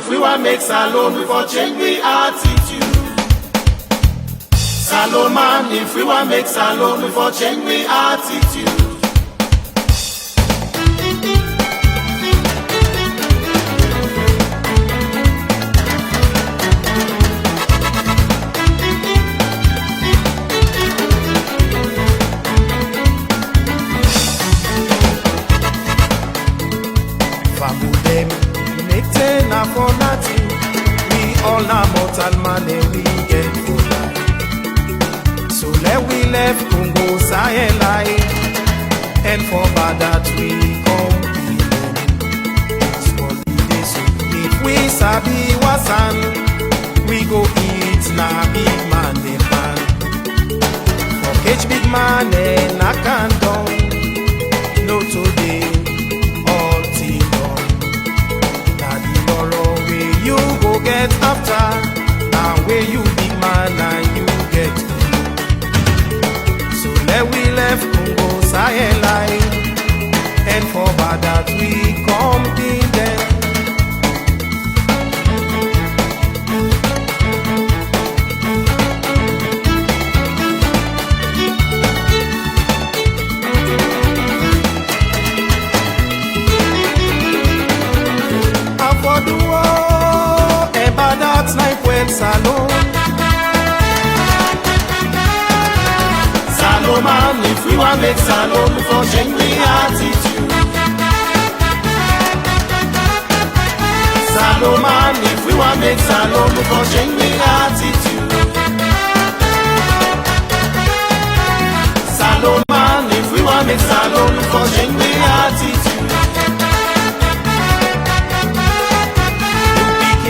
if we want make salon, we for change we attitude. Salon man, if we want make salon, we for change we attitude. For nothing, we all are mortal man and we get for life. So let we left Congo Sahel and for bad that we come so if we sabi wasan, we go eat na big man the pan. For catch big man and I can't down. No today. You go get after, now where you big man and you get me. So let we left Congo Sahel and for bad that we come in them. For the world, that's like when Salone. Salone man, if we want make salon, we for change we attitude. Salone man, if we want make salon, we for change we attitude. Salone man, if we want make salon, we for change we attitude.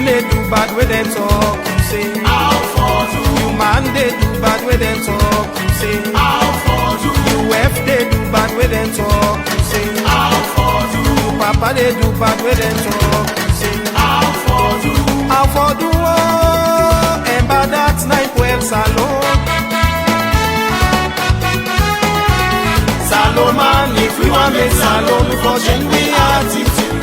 They do bad with them talk, you say how for do. You man they do bad with them talk, you say how for do. You F they do bad with them talk, you say how for do. You papa they do bad with them talk, you say how for do. How for do oh, and bad that's night well salon. Salon man, if we want make salon, we for change we attitude.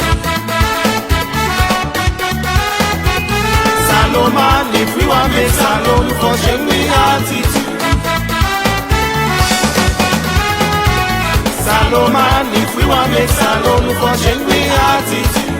Salon man, if we want make salon, we for change we attitude. Salon man, if we want make salon, we for change we attitude.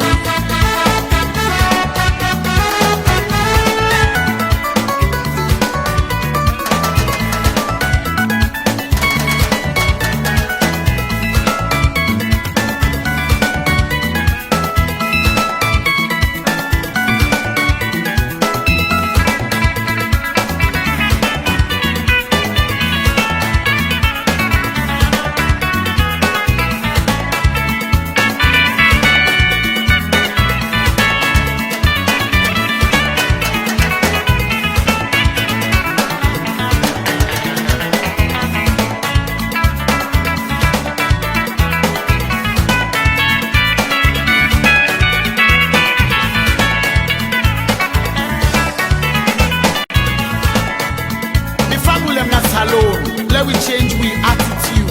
Let we change we attitude.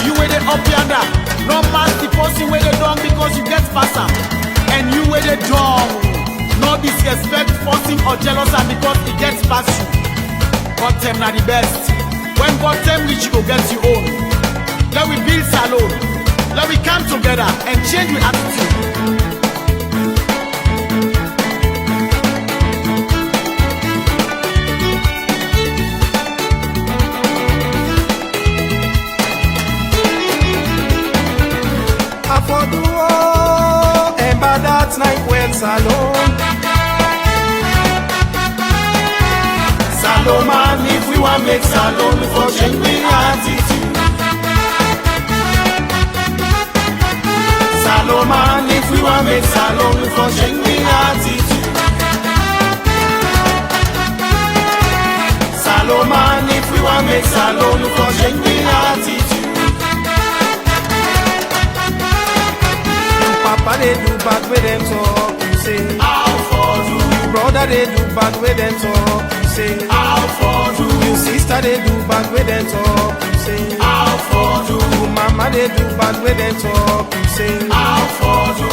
You where they up yonder, no mass the person where they done because you get faster. And you where they down, no disrespect, forcing or jealous and because it gets past you. God them na the best. When God them reach, you go get your own. Let we build salon. Let we come together and change we attitude. For the war, and bad that's night when Salone. Salone man, if we want make salon, we for change we attitude. Salone man, if we want make salon, we for change we attitude. Salone man, if we want make salon, we for change we attitude. Papa they do bad with them talk, you say how for do. You brother they do bad with them talk, you say how for do. You sister they do bad with them talk, you say how for do. You mama they do bad with them talk, you say how for do.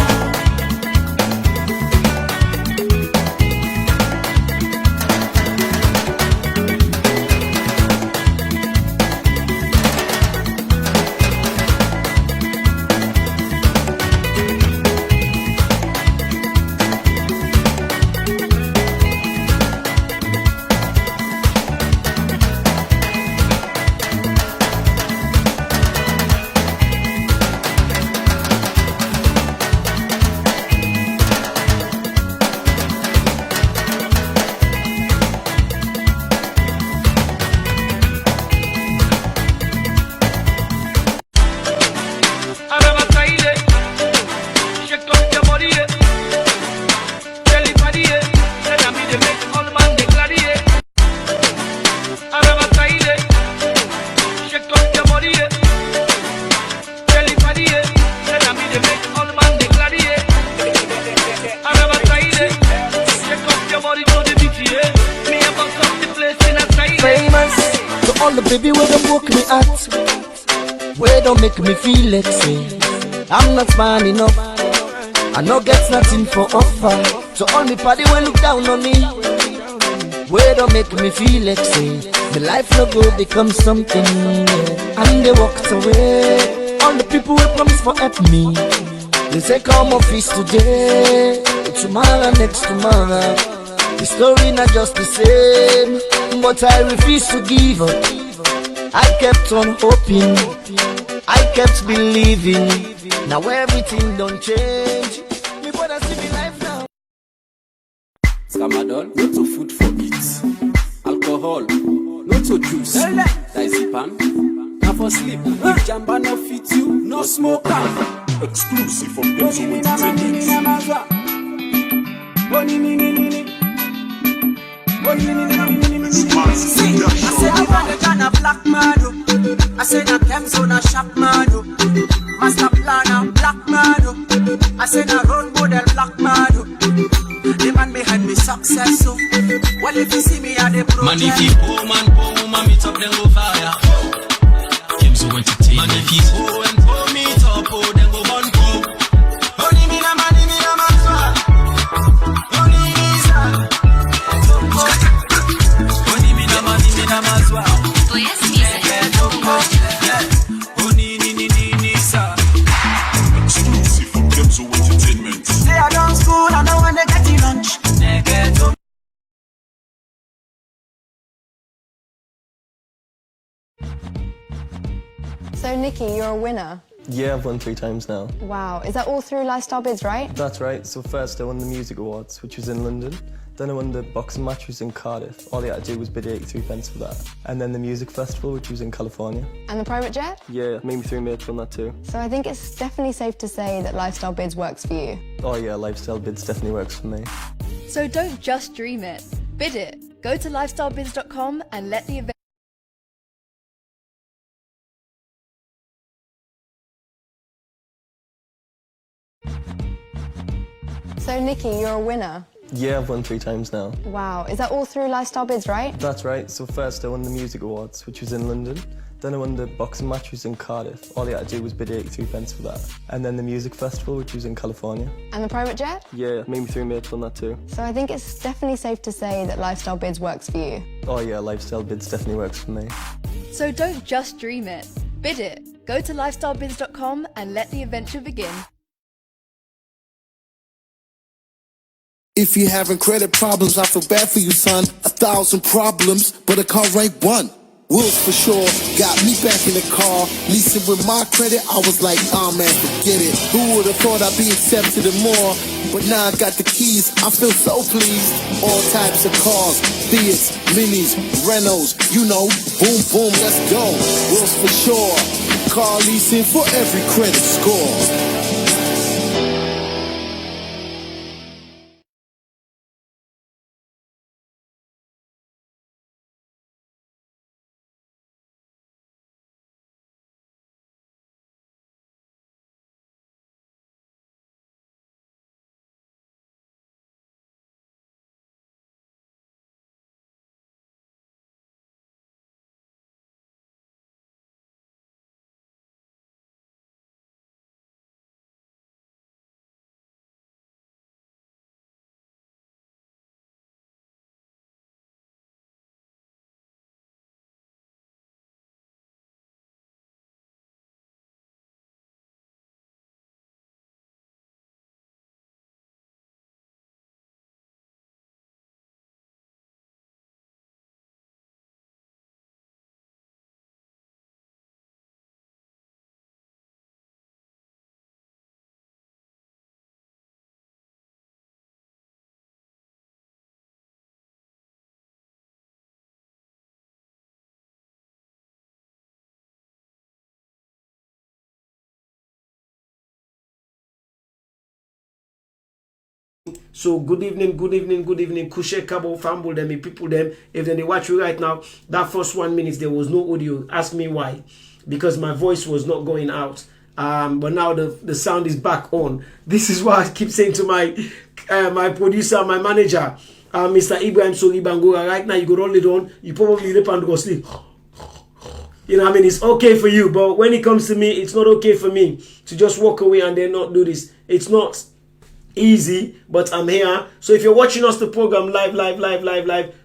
baby, where don't broke me heart, where don't make me feel like say I'm not man enough, I no get nothing for offer. So all me party when look down on me, where don't make me feel like say my life no go become something, yeah. And they walked away. All the people who promise for help me, they say come office today, tomorrow, next tomorrow. The story not just the same, but I refuse to give up. I kept on hoping, I kept believing. Now everything don't change. Me brother see me life now. Tramadol, not to food for it. Alcohol, not to juice. Diazepam, not for sleep. If jamba no fit you, no smoke am. Exclusive from Benzo Entertainment. See, I say I want a Ghana black man. I say na Kemzo na sharp man. Master planner black man. I say na role model black man. The man behind me success. So, well if you see me at the project. Man if you poor man meet up then go fire. Kemzo Entertainment. Man if you poor meet up then go burn poor. Only me na man swag. Only me sir. Only me na man swag. Exclusive from Benzo Entertainment. Say I done school, I know when they get in lunch. So Nikki, you're a winner. Yeah, I've won 3 times now. Wow, is that all through Lifestyle Bids, right? That's right. So first I won the Music Awards, which was in London. Then I won the boxing match, which was in Cardiff. All I had to do was bid 83 pence for that. And then the music festival, which was in California. And the private jet? Yeah, made me 3 mates on that too. So I think it's definitely safe to say that Lifestyle Bids works for you. Oh yeah, Lifestyle Bids definitely works for me. So don't just dream it, bid it. Go to lifestylebids.com and let the event. So Nikki, you're a winner. Yeah, I've won 3 times now. Wow, is that all through Lifestyle Bids, right? That's right. So first I won the Music Awards, which was in London. Then I won the boxing match, which was in Cardiff. All I had to do was bid 83 pence for that. And then the music festival, which was in California. And the private jet? Yeah, made me 3 mates on that too. So I think it's definitely safe to say that Lifestyle Bids works for you. Oh yeah, Lifestyle Bids definitely works for me. So don't just dream it, bid it. Go to lifestylebids.com and let the adventure begin. If you're having credit problems, I feel bad for you, son. 1,000 problems, but a car rank 1. Wheels for sure, got me back in the car. Leasing with my credit, I was like, oh man, forget it. Who would've thought I'd be accepted and more? But now I got the keys, I feel so pleased. All types of cars, Fiats, Minis, Renaults, you know. Boom, boom, let's go. Wheels for sure, car leasing for every credit score. So good evening, Kushe Kabo Famble them, people them. If they watch you right now, that first 1 minute there was no audio. Ask me why. Because my voice was not going out. But now the sound is back on. This is what I keep saying to my my producer, my manager, Mr. Ibrahim Sori Bangura. Right now you go roll it on. You probably rip and go sleep. You know what I mean? It's okay for you, but when it comes to me, it's not okay for me to just walk away and then not do this. It's not easy, but I'm here. So if you're watching us the program live,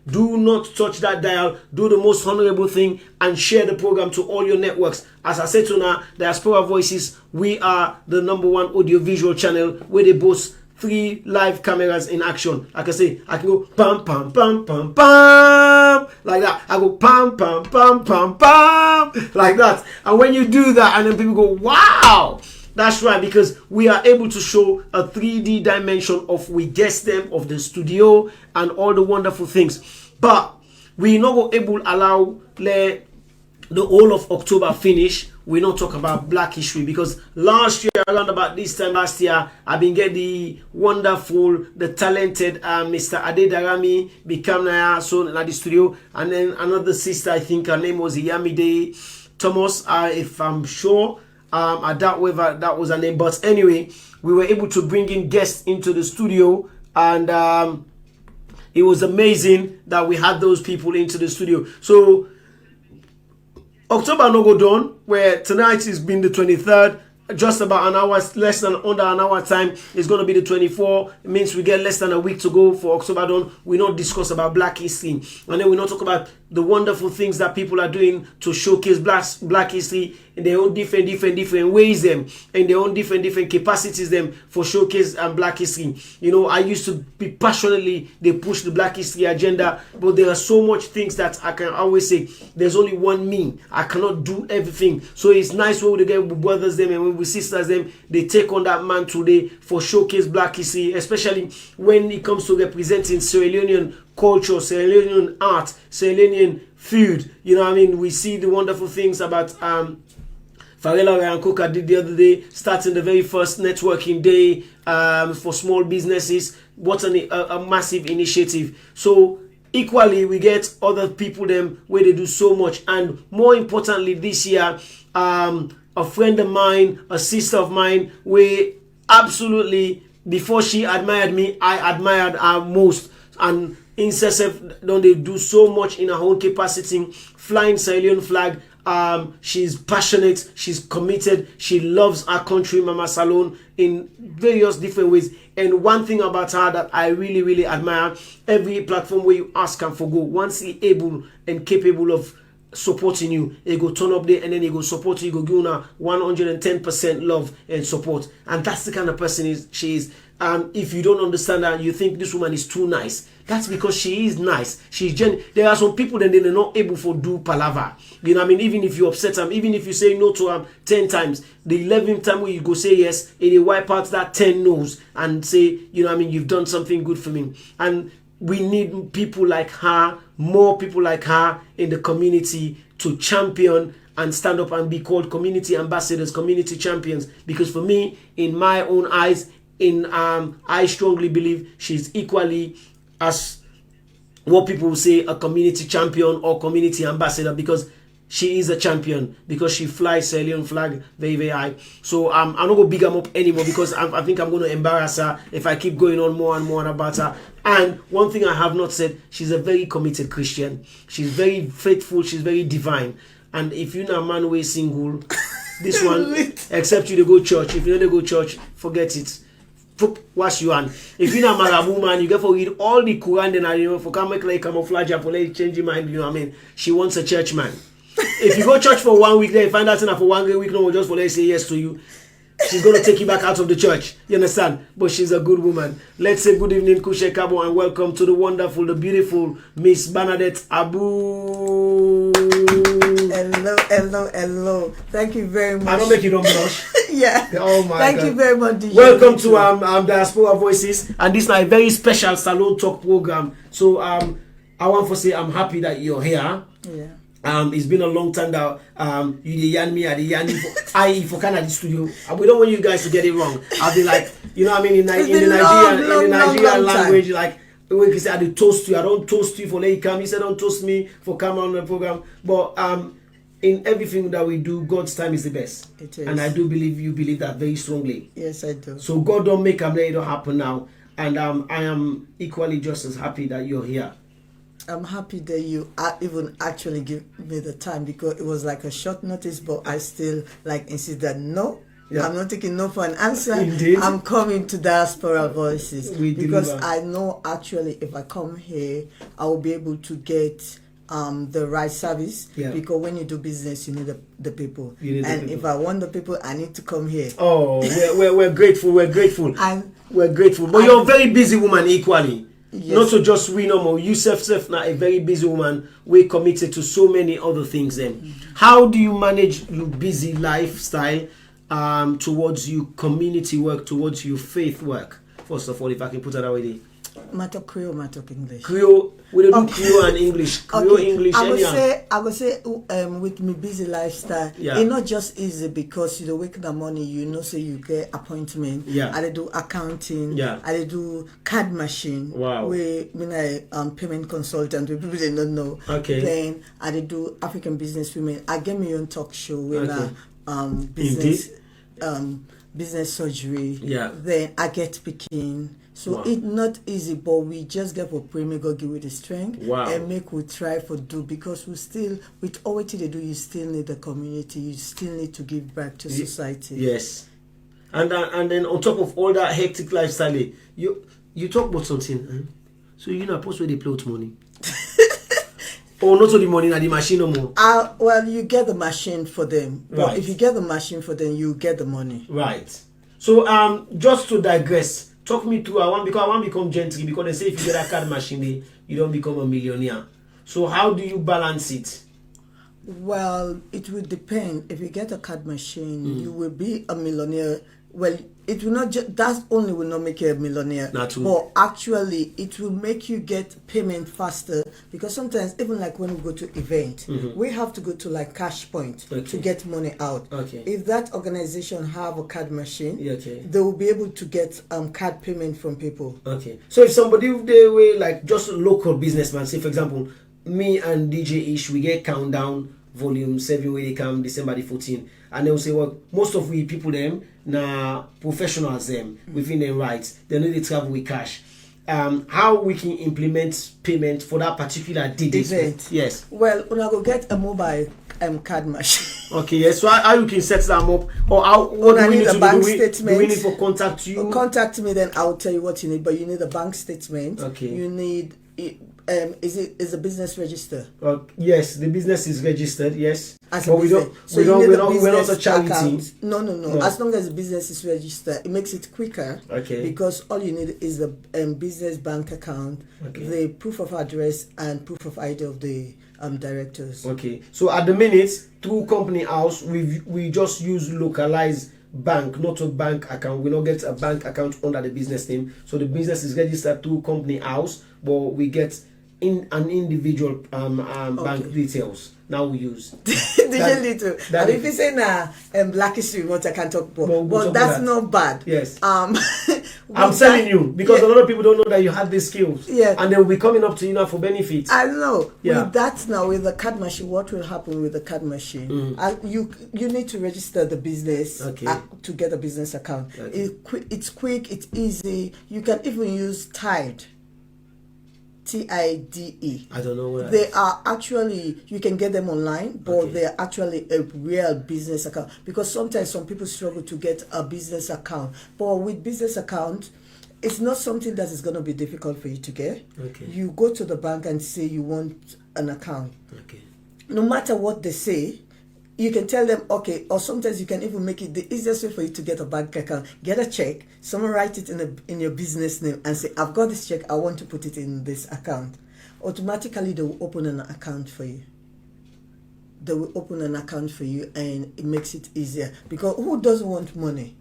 do not touch that dial. Do the most honorable thing and share the program to all your networks. As I said to now, Diaspora Voices, we are the #1 audio-visual channel where they boast 3 live cameras in action. Like I say, I can go pam pam pam pam pam like that. I go pam pam pam pam pam like that. And when you do that, and then people go, wow. That's right, because we are able to show a 3D dimension of we guess them, of the studio and all the wonderful things. But we're not able to allow the whole of October finish. We not talk about Black History, because last year, around about this time last year, I've been getting the wonderful, the talented Mr. Adedarami become now so at the studio, and then another sister, I think her name was Yamide Thomas, if I'm sure. I doubt whether that was her name, but anyway, we were able to bring in guests into the studio, and it was amazing that we had those people into the studio. So October no go done, where tonight has been the 23rd. Just about an hour, less than under an hour time, is going to be the 24th. It means we get less than a week to go for October done. We not discuss about Black history, and then we not talk about the wonderful things that people are doing to showcase Black history in their own different ways, them in their own different capacities, them for showcase Black history. You know, I used to be passionately they push the Black history agenda, but there are so much things that I can always say there's only one me. I cannot do everything. So it's nice when we get with brothers them and when we sisters them, they take on that mantle today for showcase Black history, especially when it comes to representing Sierra Leonean culture, Sierra Leonean art, Sierra Leonean food. You know what I mean? We see the wonderful things about Farela and Coca did the other day, starting the very first networking day for small businesses. What a massive initiative. So equally, we get other people them where they do so much, and more importantly, this year, a friend of mine, a sister of mine, where absolutely before she admired me, I admired her most, and incessant don't they do so much in her own capacity, flying Sierra Leone flag. She's passionate, she's committed, she loves our country, Mama Salone, in various different ways. And one thing about her that I really admire, every platform where you ask her for go, once he able and capable of supporting you, he go turn up there and then he go support you, he go give you 110% love and support. And that's the kind of person she is. If you don't understand that, you think this woman is too nice, that's because she is nice. She's there are some people that they're not able to do palaver. You know what I mean? Even if you upset them, even if you say no to them 10 times, the 11th time where you go say yes, and they wipe out that 10 no's and say, you know what I mean, you've done something good for me. And we need people like her, more people like her in the community to champion and stand up and be called community ambassadors, community champions. Because for me, in my own eyes, I strongly believe she's equally as what people will say a community champion or community ambassador, because she is a champion, because she flies Sierra Leone flag very high. So I'm not going to big her up anymore, because I think I'm going to embarrass her if I keep going on more and more about her. And one thing I have not said, she's a very committed Christian. She's very faithful, she's very divine. And if you're not a man who is single, this one, except you to go church. If you don't go church, forget it. Wash you on. If you're not a Marabu man, you get to read all the Quran, then I for come make like camouflage for like change your mind. You know what I mean? She wants a church man. If you go church for 1 week, then you find out for 1 week, no, just for let's say yes to you, she's gonna take you back out of the church. You understand? But she's a good woman. Let's say good evening, Kushe Kabo, and welcome to the wonderful, the beautiful Miss Bernadette Abu. Hello. Thank you very much. I don't make you don't blush. Yeah. Oh my Thank God. you very much, DJ. Welcome to Diaspora Voices, and this is a very special Salone Talk program. So I want to say I'm happy that you're here. Yeah. It's been a long time that you the yan me, I the yan for Canada studio. We don't want you guys to get it wrong. I'll be like, you know what I mean, in the Nigerian language, like when you say I do toast you, I don't toast you for let you come. You said don't toast me for come on the program. But in everything that we do, God's time is the best. It is. And I do believe you believe that very strongly. Yes, I do. So God don't make them let it happen now. And I am equally just as happy that you're here. I'm happy that you even actually give me the time, because it was like a short notice, but I still like insist that no. Yeah. I'm not taking no for an answer. Indeed. I'm coming to Diaspora Voices because deliver. I know actually if I come here, I will be able to get the right service. Yeah. Because when you do business, you need the people. You need the people. If I want the people, I need to come here. Oh, we're grateful. We're grateful. And we're grateful. But you're a very busy woman equally. Yes. Not to just we no more. You self now a very busy woman. We're committed to so many other things. Then, how do you manage your busy lifestyle towards your community work, towards your faith work? First of all, if I can put it that way. Matter Creole, matter English. Creole, we don't do Creole and English. Creole, Okay. English, I would anyhow. say, with my busy lifestyle, Yeah. it's not just easy because you wake in the morning, say you get appointment. Yeah. I do accounting. Yeah. I do card machine. Wow. I payment consultant. People they don't know. Okay. Then I do African business women. I get my own talk show with Okay. business business surgery. Yeah. Then I get picking. So Wow. it's not easy, but we just get for pray, may God give you the strength. Wow. And make we try for do, because we still, with all what they do, you still need the community, you still need to give back to society. Yes. And then on top of all that hectic lifestyle, you talk about something. So you're not supposed to play with money. Or not to the money, not the machine no more. Well, you get the machine for them. But Right. if you get the machine for them, you get the money. Right. So just to digress, talk me through. I want to become gentry, because they say if you get a card machine, you don't become a millionaire. So how do you balance it? Well, it will depend. If you get a card machine, you will be a millionaire. Well, it will not just, that only will not make you a millionaire. Not true. But actually, it will make you get payment faster, because sometimes, even like when we go to event, we have to go to like cash point to get money out. Okay. If that organization have a card machine, Okay. they will be able to get card payment from people. Okay. So if somebody, they were like just a local businessman, say for example, me and DJ Ish, we get Countdown Volume 7 where they come December the 14th. And they will say, well, most of we people them na professionals them within their rights. They know they travel with cash. How we can implement payment for that particular Event. Yes. Well, when I go get a mobile card machine. Okay, yes. So how you can set them up, or how what I do we need need a to bank do? statement. Do we need to contact you? Contact me, then I'll tell you what you need. But you need a bank statement. Okay. You need is a business register? Yes, the business is registered. Yes, As a but we business. don't. So We you don't. need We're a not. We're not a business charity. account. No. As long as the business is registered, it makes it quicker. Okay. Because all you need is the business bank account, the proof of address, and proof of ID of the directors. Okay. So at the minute, through company house, we just use localized bank, not a bank account. We don't get a bank account under the business name. So the business is registered through company house, but we get in an individual bank details. Now we use. DJ Little. And if you say Black History Month, I can talk about, but that's not bad. Yes. I'm telling you, because a lot of people don't know that you have these skills. Yeah. And they will be coming up to you now for benefits. I know. Yeah. With that now, with the card machine, what will happen with the card machine? You need to register the business to get a business account. Okay. It's quick, it's easy. You can even use Tide. TIDE. I don't know what they are actually, you can get them online, but they're actually a real business account, because sometimes some people struggle to get a business account, but with business account, it's not something that is going to be difficult for you to get. You go to the bank and say you want an account. No matter what they say, you can tell them, okay, or sometimes you can even make it the easiest way for you to get a bank account. Get a check, someone write it in your business name and say, I've got this check, I want to put it in this account. Automatically, they will open an account for you. They will open an account for you, and it makes it easier, because who doesn't want money?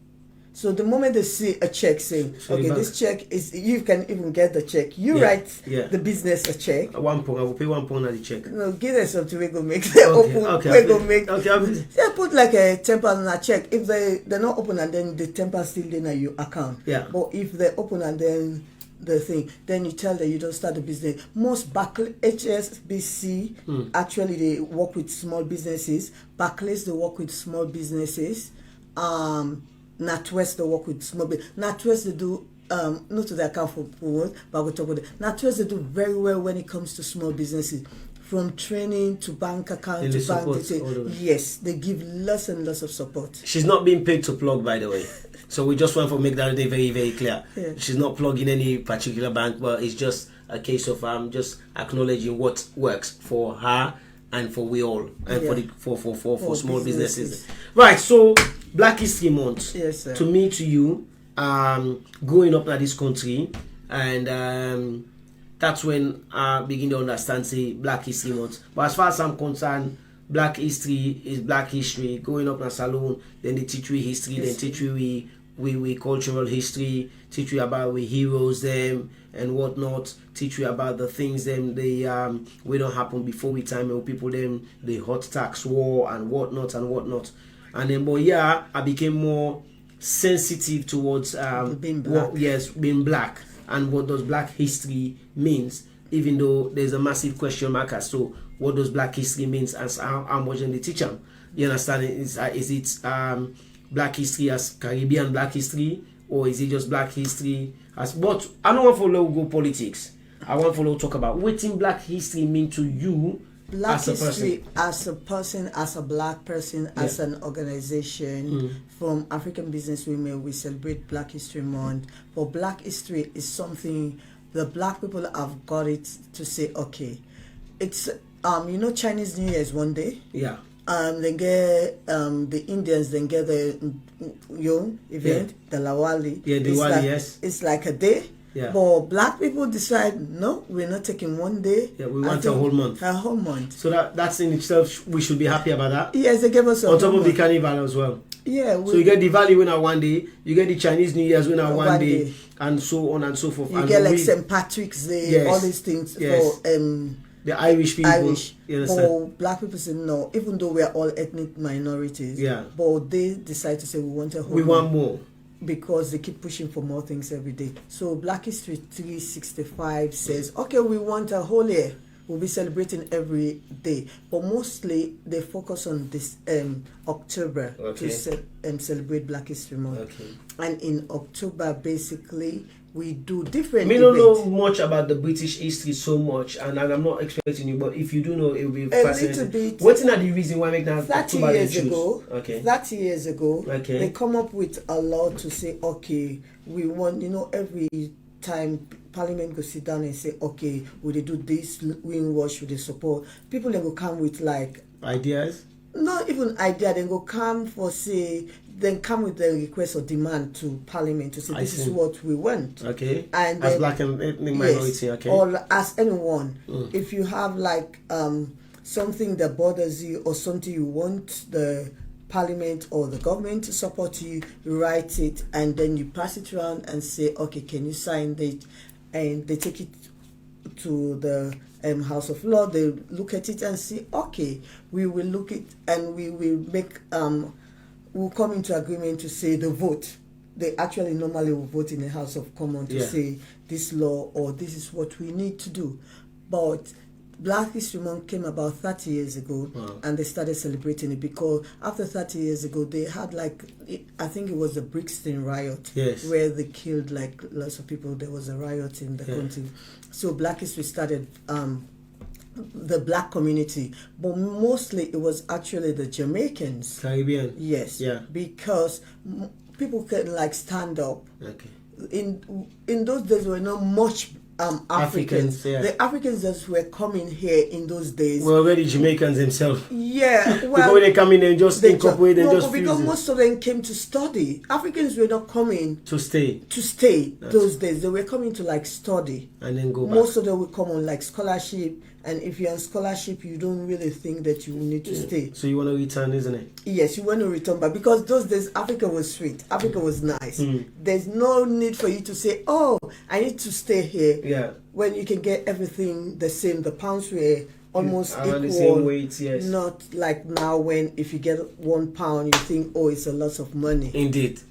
So the moment they see a check saying, okay, this check is, you can even get the check. You write the business a check. £1, I will pay £1 on the check. No, give them something we go make them open. We go make. They put like a £10 on a check. If they're not open, and then the £10 still in your account. Yeah. But if they open and then the thing, then you tell them you don't start the business. Most HSBC actually they work with small businesses. Barclays they work with small businesses. NatWest they work with small business. NatWest they do not to the account for promote, but we'll talk about it. Now, they do very well when it comes to small businesses. From training to bank account to bank detail. Yes, they give lots and lots of support. She's not being paid to plug, by the way. So we just want to make that very, very clear. Yeah. She's not plugging any particular bank, but it's just a case of just acknowledging what works for her and for we all, and for small businesses. Right. So Black History Month. Yes, sir. To me, to you, growing up in this country, and that's when I begin to understand, say, Black History Month. But as far as I'm concerned, Black history is Black history. Growing up in a salon, then they teach you history, then teach you we cultural history, teach you about we heroes them and whatnot, teach you about the things them they we don't happen before we time of people them the hot tax war and whatnot. And then but yeah, I became more sensitive towards being black. Being black and what does Black history means, even though there's a massive question mark as to what does Black history means and how much they teach them. You understand? Is it Black history as Caribbean Black history, or is it just Black history as? But I don't want to follow go politics. I want to follow talk about what in Black history mean to you. Black history as a person, as a black person, as an organization. From African Business Women, we celebrate Black History Month. For Black history is something the black people have got it to say, okay, it's Chinese New Year is one day. Yeah. They get the Indians then get the event, the Lawali. Yeah, the Lawali, yes. It's like a day. Yeah. But black people decide, no, we're not taking one day. Yeah, we want a whole month. A whole month. So that's in itself, we should be happy about that. Yes, they gave us on top of the carnival as well. Yeah. So you get the Diwali winner one day, you get the Chinese New Year's winner one day, and so on and so forth. You get like St. Patrick's Day, all these things for the Irish people. You understand? But black people say no, even though we are all ethnic minorities. Yeah. But they decide to say we want a whole. We want more. Because they keep pushing for more things every day. So Black History 365 says, okay, we want a whole year. We'll be celebrating every day. But mostly they focus on this October to celebrate Black History Month. Okay. And in October, basically, we do different events. Don't know much about the British history so much, and I'm not expecting you, but if you do know, it will be fascinating. A little bit. What's the reason why make that 30 October years ago, 30 years ago, okay, they come up with a law to say, okay, we want, every time Parliament go sit down and say, okay, will they do this, windwash, will they support? People then go come with like ideas. Not even idea, then go come for then come with the request or demand to Parliament to say this is what we want. Okay. And as black and ethnic minority, okay. Or as anyone, if you have like something that bothers you or something you want the Parliament or the government to support you write it and then you pass it around and say, okay, can you sign it? And they take it to the House of Law. They look at it and say, okay, we will look it and we will make we'll come into agreement to say the vote. They actually normally will vote in the House of Commons to say this law or this is what we need to do. But Black History Month came about 30 years ago, and they started celebrating it because after 30 years ago, they had I think it was the Brixton riot, where they killed like lots of people. There was a riot in the country. So Black History started the black community, but mostly it was actually the Jamaicans. Caribbean. Yes. Yeah. Because people can stand up. Okay. In those days, there were not much Africans. The Africans that were coming here in those days were already Jamaicans themselves. Yeah, well, because when they come in and just incorporate and just because most of them came to study. Africans were not coming to stay. Those days they were coming to study and then go back. Most of them would come on scholarship, and if you're on scholarship, you don't really think that you will need to stay. So you want to return, isn't it? Yes, you want to return back because those days Africa was sweet. Africa was nice. There's no need for you to say, "Oh, I need to stay here." Yeah. When you can get everything the same, the pounds were almost equal. The same weight, yes. Not like now when if you get £1, you think, oh, it's a lot of money. Indeed.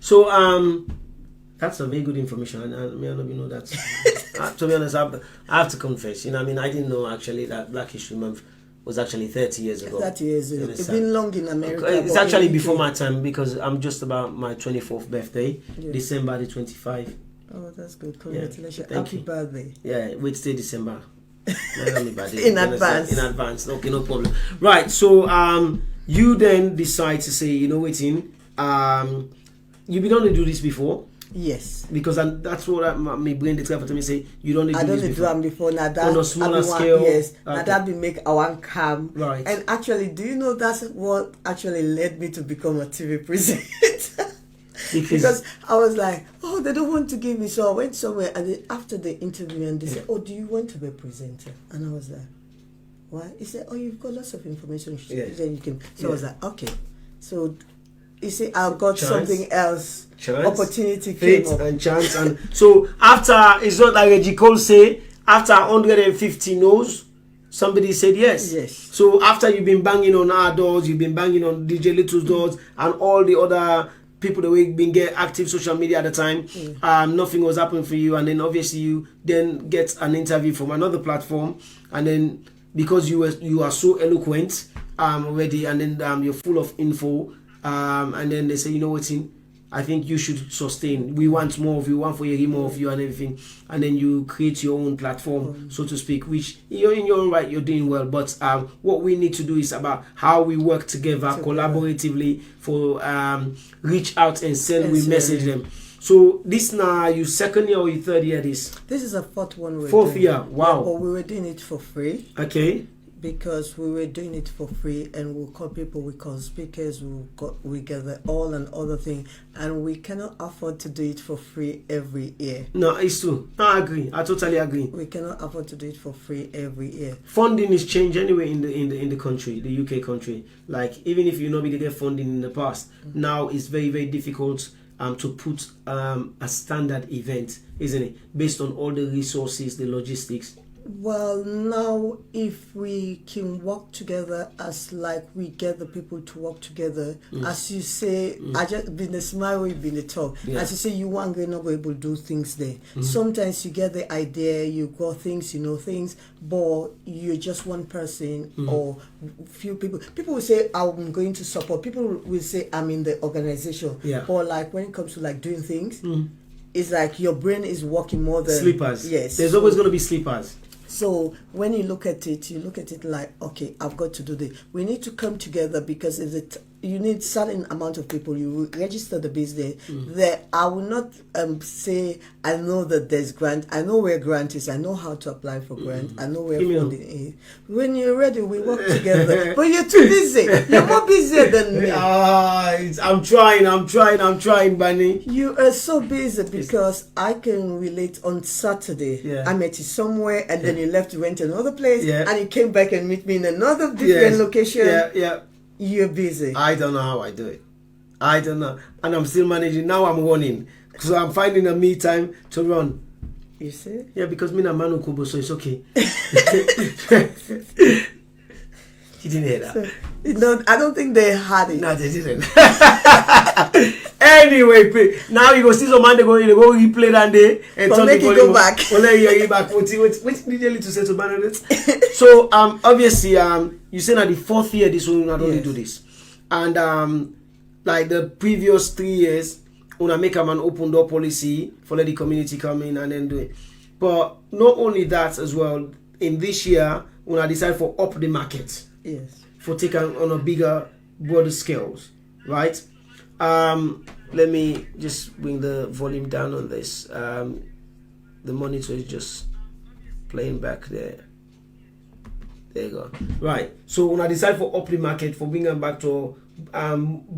So that's a very good information, and I may not know that. To be honest, I have to confess, I didn't know actually that Black History Month was actually 30 years ago. 30 years ago. It's Understand? been long in America. It's but actually in before UK my time because I'm just about my 24th birthday, Yeah. December the 25th. Oh, that's good. Congratulations. thank Happy you. birthday. Yeah, wait till December. Not only birthday, In you understand? advance. In advance. Okay, no problem. Right, so you then decide to say, you know what, you've been able to do this before. Yes. Because that's what my brain discovered to me. Say you don't need to I do don't this need to before. do them before. Now that On a smaller I be one- scale. Yes. Now Okay. that we make our calm. Right. And actually, do you know that's what actually led me to become a TV presenter? Because I was like, oh, they don't want to give me. So I went somewhere, and then after the interview, and they said, oh, do you want to be a presenter? And I was like, why? He said, oh, you've got lots of information. Then you can. So I was like, okay. So you see, I've got Chance. something else. Chance, Opportunity came fate up. and chance. And so after, it's not like Reggie Cole say, after 150 no's, somebody said yes. Yes. So after you've been banging on our doors, you've been banging on DJ Little's doors, and all the other people that we've been get active social media at the time, nothing was happening for you, and then obviously you then get an interview from another platform, and then because you are so eloquent already, and then you're full of info, and then they say, you know what, I think you should sustain. We want more of you, want for you, more of you, and everything. And then you create your own platform, so to speak, which you're in your own right, you're doing well. But what we need to do is about how we work together collaboratively for reach out and send, we message them. So this now, you second year or your third year this? This is a fourth one. Fourth year, wow. Yeah, but we were doing it for free. Okay. Because we were doing it for free, and we'll call people, we call speakers, we gather all and other thing, and we cannot afford to do it for free every year. No, it's true. No, I agree. I totally agree. We cannot afford to do it for free every year. Funding is changed anyway in the country, the UK country. Like even if you know we did get funding in the past, now it's very, very difficult to put a standard event, isn't it? Based on all the resources, the logistics. Well, now if we can work together as like we get the people to work together, as you say, I just been the smile, we've been the talk. Yeah. As you say, you weren't going to be able to do things there. Sometimes you get the idea, you got things, you know things, but you're just one person or few people. People will say, I'm going to support. People will say, I'm in the organization. Yeah. But like when it comes to like doing things, it's like your brain is working more than Sleepers. Yes. There's always going to be sleepers. So when you look at it like, okay, I've got to do this. We need to come together because you need certain amount of people. You will register the business. There, I will not say I know that there's grant. I know where grant is. I know how to apply for grant. I know where funding is. When you're ready, we work together. But you're too busy. You're more busier than me. I'm trying, Bunny. You are so busy because I can relate. On Saturday, I met you somewhere, and then you left to went to another place, and you came back and meet me in another different location. Yeah. You're busy. I don't know how I do it. I don't know. And I'm still managing. Now I'm running. So I'm finding a me time to run. You see? Yeah, because me and Manu Kubo, so it's okay. You didn't hear that? So, no, I don't think they had it. No, they didn't. Anyway, now you go see some man, they go replay that day and But make it go back. Well, let you back. What did you need to say to Bernadette? So, obviously, you say that the fourth year this will not only do this. And, like the previous 3 years, when make a man open door policy for let the community come in and then do it. But not only that as well, in this year, when I decide for up the market. Yes. For taking on a bigger, broader scales, right? Let me just bring the volume down on this. The monitor is just playing back there. There you go. Right. So when I decide for up the market, for bringing back to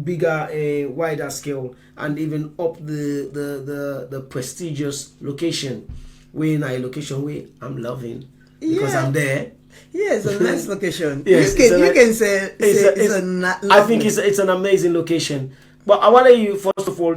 bigger, wider scale, and even up the prestigious location, where I'm loving because I'm there. Yeah, it's a nice location. Yes, you can say I think it's an amazing location. But I want you first of all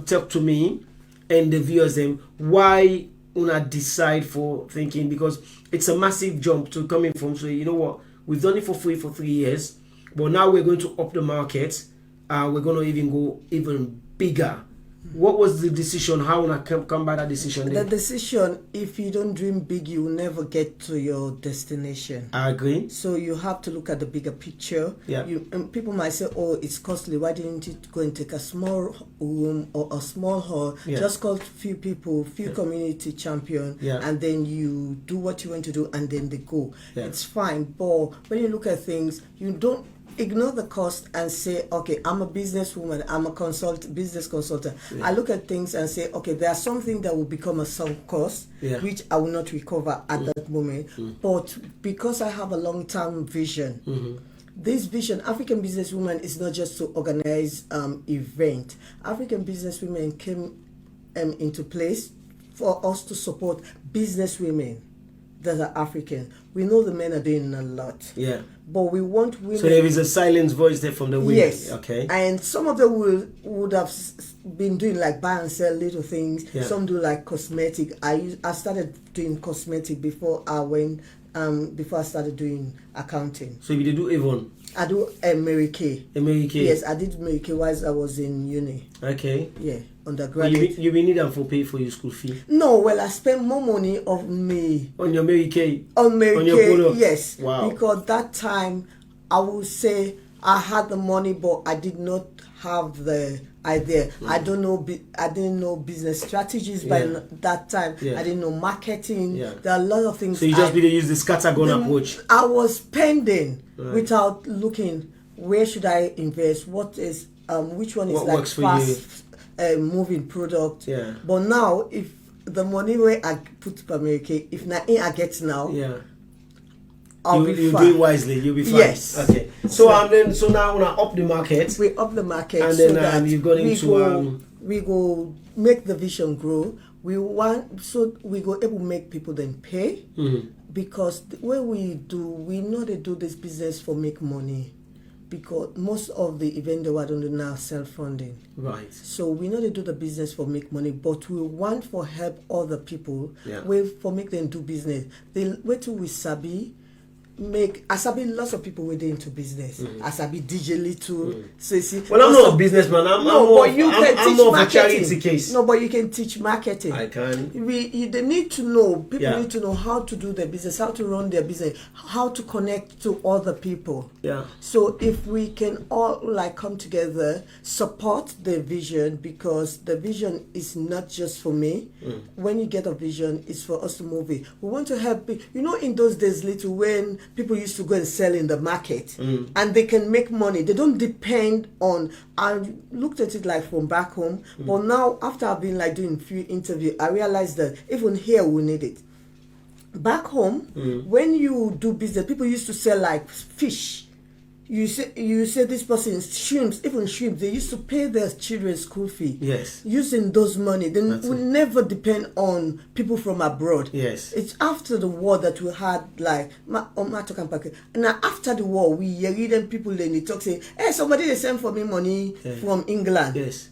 talk to me and the viewers them why una decide for thinking, because it's a massive jump to coming from. So you know what, we've done it for free for 3 years, but now we're going to up the market. We're going to even go even bigger. What was the decision? How will I come by that decision? The decision, if you don't dream big, you will never get to your destination. I agree. So you have to look at the bigger picture. Yeah. And people might say, oh, it's costly. Why didn't you go and take a small room or a small hall? Yeah. Just call few people, few community champion, and then you do what you want to do, and then they go. Yeah. It's fine. But when you look at things, you don't ignore the cost and say, okay, I'm a businesswoman, I'm a business consultant. Yeah. I look at things and say, okay, there's something that will become a sunk cost, which I will not recover at that moment. But because I have a long-term vision, this vision, African businesswoman, is not just to organize event. African businesswomen came into place for us to support businesswomen that are African. We know the men are doing a lot. Yeah. But we want women. So there is a silent voice there from the women. Yes. Okay. And some of them would have been doing like buy and sell little things. Yeah. Some do like cosmetic. I started doing cosmetic before I started doing accounting. So you did do Avon? I do Mary Kay. Mary Kay. Yes, I did Mary Kay whilst I was in uni. Okay. Yeah, undergraduate. You need them for pay for your school fee? No, well, I spent more money on me. On your Mary Kay? On Mary on Kay, your product? yes. Wow. Because that time, I would say I had the money, but I did not have the idea. I didn't know business strategies by that time. Yeah. I didn't know marketing. Yeah. There are a lot of things. So you just use the scattergun approach. I was spending without looking where should I invest. What is which one is what like works for fast moving product. Yeah. But now if the money where I put per America, if not I get now. Yeah. I'll you be fine. do it wisely. You'll be fine. Yes. Okay. So now when I up the market. We up the market, and so then that you've gone into we go make the vision grow. We go able to make people then pay because the way we know they do this business for make money. Because most of the event they were doing now self-funding. Right. So we know they do the business for make money, but we want for help other people. Yeah. For make them do business. They wait till we sabi lots of people were into business. Asabi DJ Little. So see. Well, I'm not a businessman. I'm more of a charity case. No, but you can teach marketing. I can. They need to know. People need to know how to do their business, how to run their business, how to connect to other people. Yeah. So if we can all come together, support the vision, because the vision is not just for me. When you get a vision, it's for us to move it. We want to help. In those days, Little, when people used to go and sell in the market and they can make money, they don't depend on. I looked at it like from back home, but now after I've been doing a few interviews, I realized that even here we need it. Back home, when you do business, people used to sell like fish. You say this person is shrimps, they used to pay their children's school fee. Yes. Using those money. They will never depend on people from abroad. Yes. It's after the war that we had now after the war we hear them people then they talk say, hey, somebody they send for me money from England. Yes.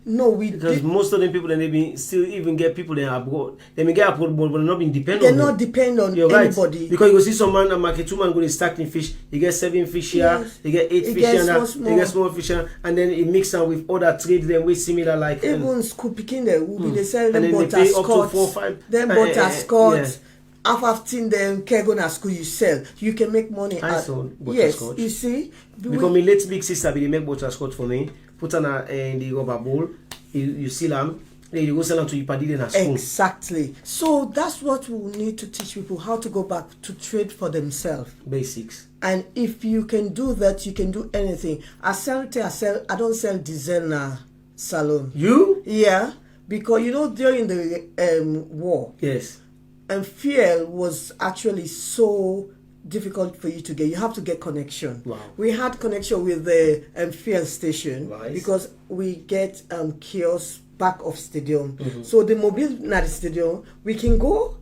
No, because most of the people then they still even get people there abroad. They may get abroad, but they're not being dependent. They're not dependent on anybody. Right. Because you see some man, a market 2 man go to stacking fish. You get 7 fish here, you get 8 fish here, you get small fish here, and then it mix up with other trades then way similar like. Even school picking there will be they sell them butterscotch. Then butterscotch. After them Kegon at school you sell. You can make money. Yes, you see. Because my late big sister they make butterscotch for me. Put on in the rubber bowl, you seal them, then you go sell them to your paddy in a school. Exactly. So that's what we need to teach people, how to go back to trade for themselves. Basics. And if you can do that, you can do anything. I don't sell designer salon. You? Yeah. Because during the war. Yes. And fuel was actually so difficult for you to get. You have to get connection. Wow. We had connection with the fuel station because we get kiosks back of stadium. So the mobile at the stadium, we can go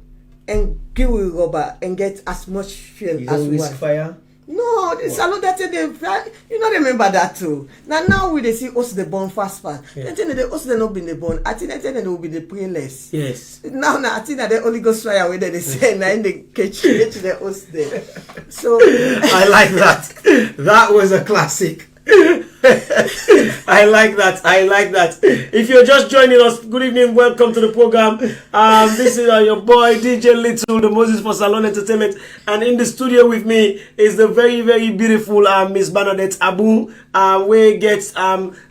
and give with rubber and get as much fuel as we want. Fire? No, the salon that they remember that too. Now we they see us the born fast. Then they also not been the born. I think they will be the preless. Yes. Now I think that they only go fire where they say now in the kitchen to the host there. So I like that. That was a classic. I like that. I like that. If you're just joining us, good evening. Welcome to the program. This is your boy DJ Little, the Moses for Salone Entertainment, and in the studio with me is the very, very beautiful Miss Bernadette Abu. We get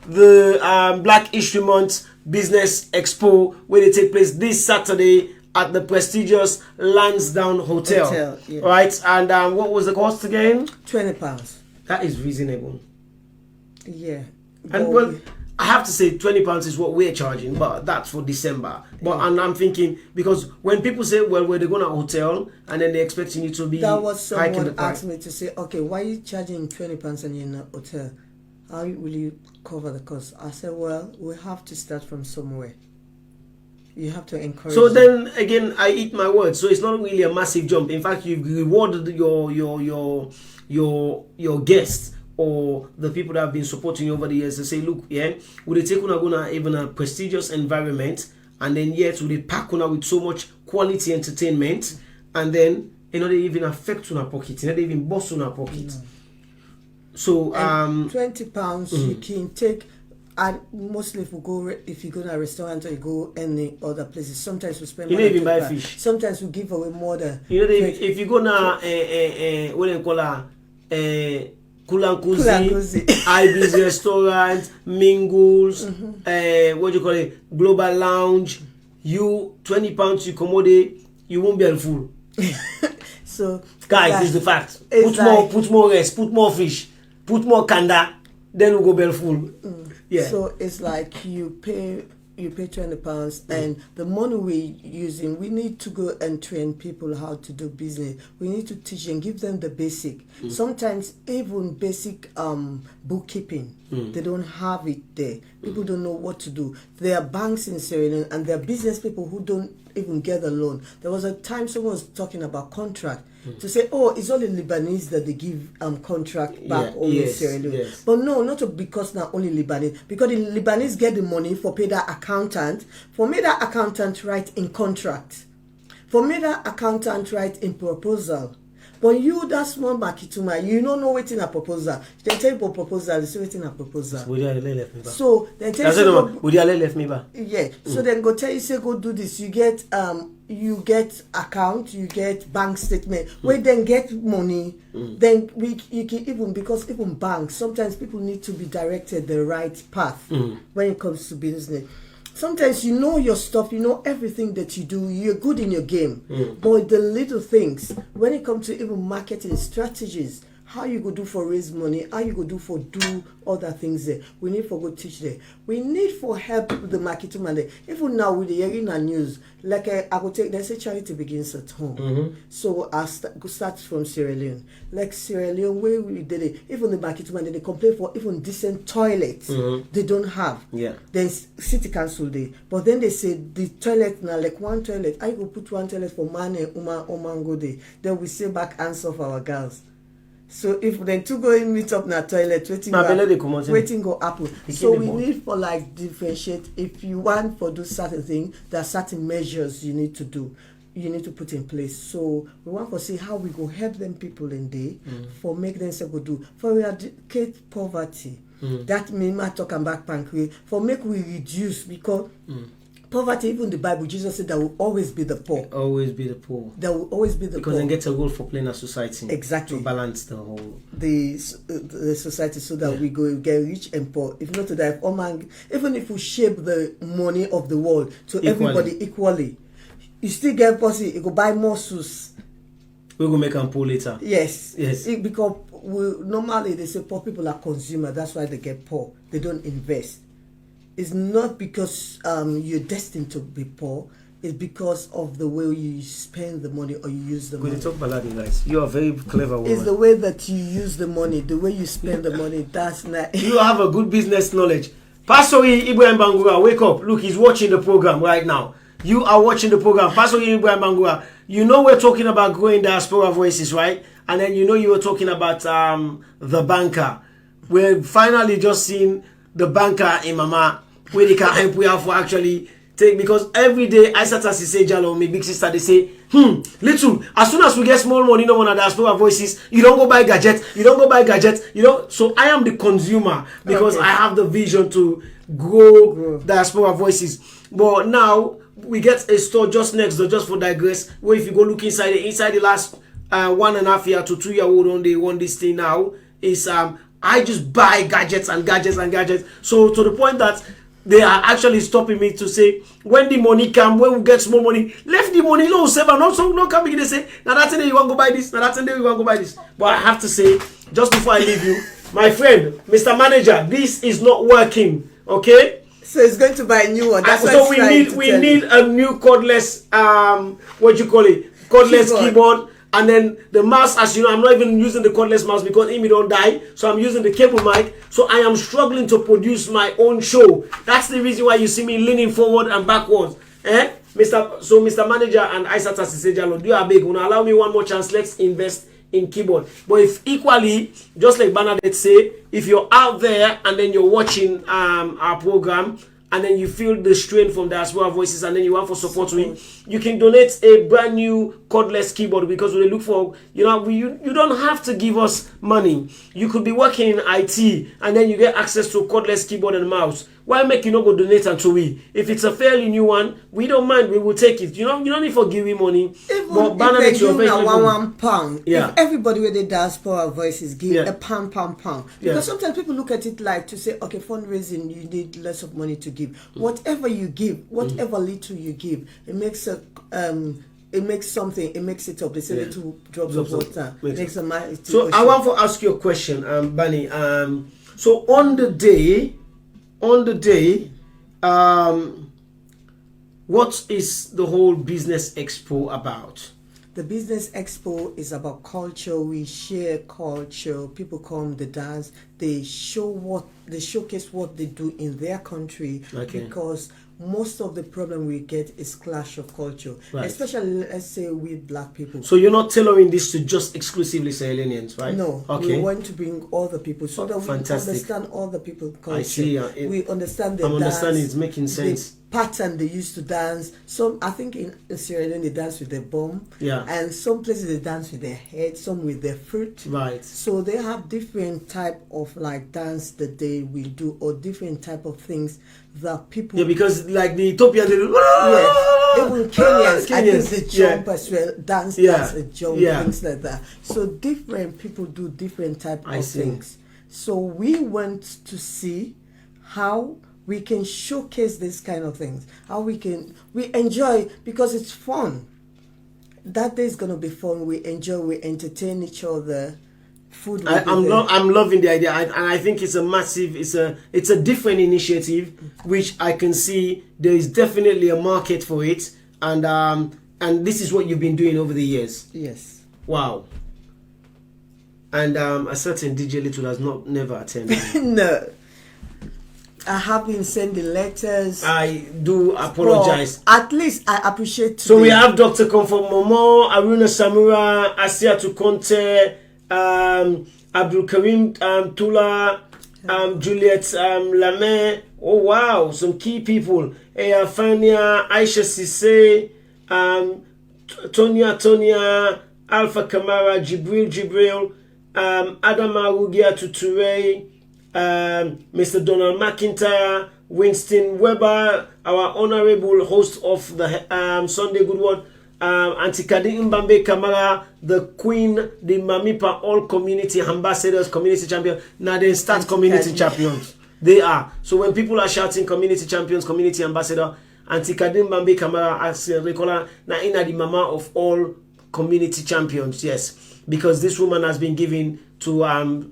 the Black History Month Business Expo, where they take place this Saturday at the prestigious Lansdowne Hotel. Yeah. Right? And what was the cost again? £20. That is reasonable. Yeah. And well, I have to say £20 is what we're charging, but that's for December. But and I'm thinking, because when people say, well, we're going to a hotel and then they're expecting you to be that was hiking someone the price. asked me to say, okay, why are you charging £20 and you're in a hotel? How will you cover the cost? I said, well, we have to start from somewhere. You have to encourage. So then again, I eat my words. So it's not really a massive jump. In fact, you've rewarded your guests or the people that have been supporting you over the years to say, look, yeah, would they take una even a prestigious environment, and then yet would they pack una with so much quality entertainment, and then they even affect una pocket, they even bust una pocket. So £20 you can take. And mostly if you go to a restaurant or you go any other places, sometimes we spend you more don't even than buy £20. fish. Sometimes we give away more than if you go na what do you call her, Kulankuzi, Ibis restaurant, Mingles, what do you call it, Global Lounge, you £20 you commode, you won't be full. So guys, this is the fact. Put more rice, put more fish, put more kanda, then we go bell full. Yeah. So it's like you pay £20, and the money we're using, we need to go and train people how to do business. We need to teach and give them the basic. Sometimes even basic bookkeeping, they don't have it there. People don't know what to do. There are banks in Sierra Leone, and there are business people who don't even get a loan. There was a time someone was talking about contract. To say, oh, it's only Lebanese that they give contract back in Sierra Leone. Yes. But no, not because not only Lebanese. Because the Lebanese get the money for pay that accountant. For me, that accountant write in contract. For me, that accountant write in proposal. But you, that small marketuma, you don't know what's in a proposal. They tell you proposal, they say what's in a proposal. So they tell you, so then go tell you, say go do this. You get account, you get bank statement. We then get money. Then you can even, because even banks, sometimes people need to be directed the right path when it comes to business. Sometimes you know your stuff, you know everything that you do, you're good in your game. But the little things, when it comes to even marketing strategies, how you go do for raise money, how you go do for do other things there, we need for go teach there. We need for help with the marketing man. Even now with the hearing and news, like I would take, they say charity begins at home. So I start from Sierra Leone. Like Sierra Leone, where we did it, even the marketing man, they complain for even decent toilets. They don't have. Then city council day. But then they say the toilet now, like one toilet, I go put one toilet for man and woman go there. Then we say back answer for our girls. So if then two go in meet up in a toilet, waiting go happen. So we need for like differentiate. If you want for do certain things, there are certain measures you need to do. You need to put in place. So we want to see how we go help them people in there for make them say go do for eradicate poverty. That mean I talk about pancreas for make we reduce because. Poverty, even the Bible, Jesus said there will always be the poor. Always be the poor. There will always be the because poor. Then get a role for playing a society. Exactly. To balance the whole. The society so that we go get rich and poor. If not to that, even if we shape the money of the world to everybody equally, you still get pussy, you go buy more shoes. We're going to make them poor later. Yes. Because normally they say poor people are consumer. That's why they get poor. They don't invest. It's not because you're destined to be poor. It's because of the way you spend the money or you use the money. When you talk about that, guys, you are a very clever woman. It's the way that you use the money, the way you spend the money. That's not. You have a good business knowledge. Pastor Ibrahim Bangura, wake up. Look, he's watching the program right now. You are watching the program. Pastor Ibrahim Bangura, you know we're talking about growing diaspora voices, right? And then you know you were talking about the banker. We're finally just seeing the banker in Mama, where they can help we have for actually take, because every day I start to say Jalo, my big sister, they say, little, as soon as we get small money, no one of diaspora voices, you don't go buy gadget, so I am the consumer, because I have the vision to grow diaspora voices. But now we get a store just next door, just for digress, where if you go look inside the last 1.5 year to 2 year old on they want this thing now is I just buy gadgets. So to the point that they are actually stopping me to say, when the money come, when we get small money, left the money low, save and also no coming. They say, now that's the day you want to go buy this, now that's the day you want to go buy this. But I have to say, just before I leave you, my friend, Mr. Manager, this is not working. Okay? So it's going to buy a new one. That's so we need a new cordless cordless keyboard. And then the mouse, as you know, I'm not even using the cordless mouse because it don't die. So I'm using the cable mic. So I am struggling to produce my own show. That's the reason why you see me leaning forward and backwards. Mr. Manager and Aisata Sisejalo, do you are big. Allow me one more chance. Let's invest in keyboard. But if equally, just like Bernadette say, if you're out there and then you're watching our program, and then you feel the strain from Diaspora Voices, and then you want for support to me, you can donate a brand new cordless keyboard, because when they look for, you don't have to give us money. You could be working in IT, and then you get access to a cordless keyboard and mouse. Why make you not go donate until we? If it's a fairly new one, we don't mind. We will take it. You don't need for giving money. Even but if they give £1, yeah. If everybody with the Diaspora Voices give a pound. Because sometimes people look at it like to say, okay, fundraising, you need less of money to give. Whatever you give, whatever little you give, it makes it up. They say little drops of water. It makes a mighty So ocean. I want to ask you a question, Bunny. So on the day, what is the whole business expo about? The Business Expo is about culture. We share culture. People come, they dance, they showcase what they do in their country. Because most of the problem we get is clash of culture, especially let's say with black people. So you're not tailoring this to just exclusively Sierra Leoneans, right? No, we want to bring all the people so that we understand all the people culture. I see. We understand the I'm dance. understanding. It's making sense. The pattern they used to dance. Some, I think in Sierra Leone they dance with their bum. Yeah. And some places they dance with their head, some with their foot. Right. So they have different type of like dance that they will do, or different type of things that people. Yeah, because like the Ethiopian, they do. Yes. Even Kenyans, I think they jump as well, dance, and jump, things like that. So different people do different type of things. So we want to see how we can showcase this kind of things. How we enjoy, because it's fun. That day is gonna be fun. We enjoy, we entertain each other. Food. I'm loving the idea, and I think it's a massive, it's a different initiative, which I can see there is definitely a market for it, and this is what you've been doing over the years. Yes. Wow. And a certain DJ Little has never attended. No. I have been sending letters. I do apologize. At least I appreciate. So we have Dr. Comfort Momo, Aruna Samura, Asia Tukonte, Abdul Karim Tula, Juliet Lame. Oh wow, some key people. Fania, Aisha Sise, Tonya, Alpha Kamara, Jibril, Adama Rugia Tuture, Mr. Donald McIntyre, Winston Weber, our honorable host of the Sunday Good Word, Auntie Kadi Mbambe Kamara, the Queen, the Mamipa, all community ambassadors, community champions. Now they start community champions. They are. So when people are shouting community champions, community ambassador, Auntie Kadi Mbambe Kamara, as Recola, na ina the mama of all community champions. Yes, because this woman has been given to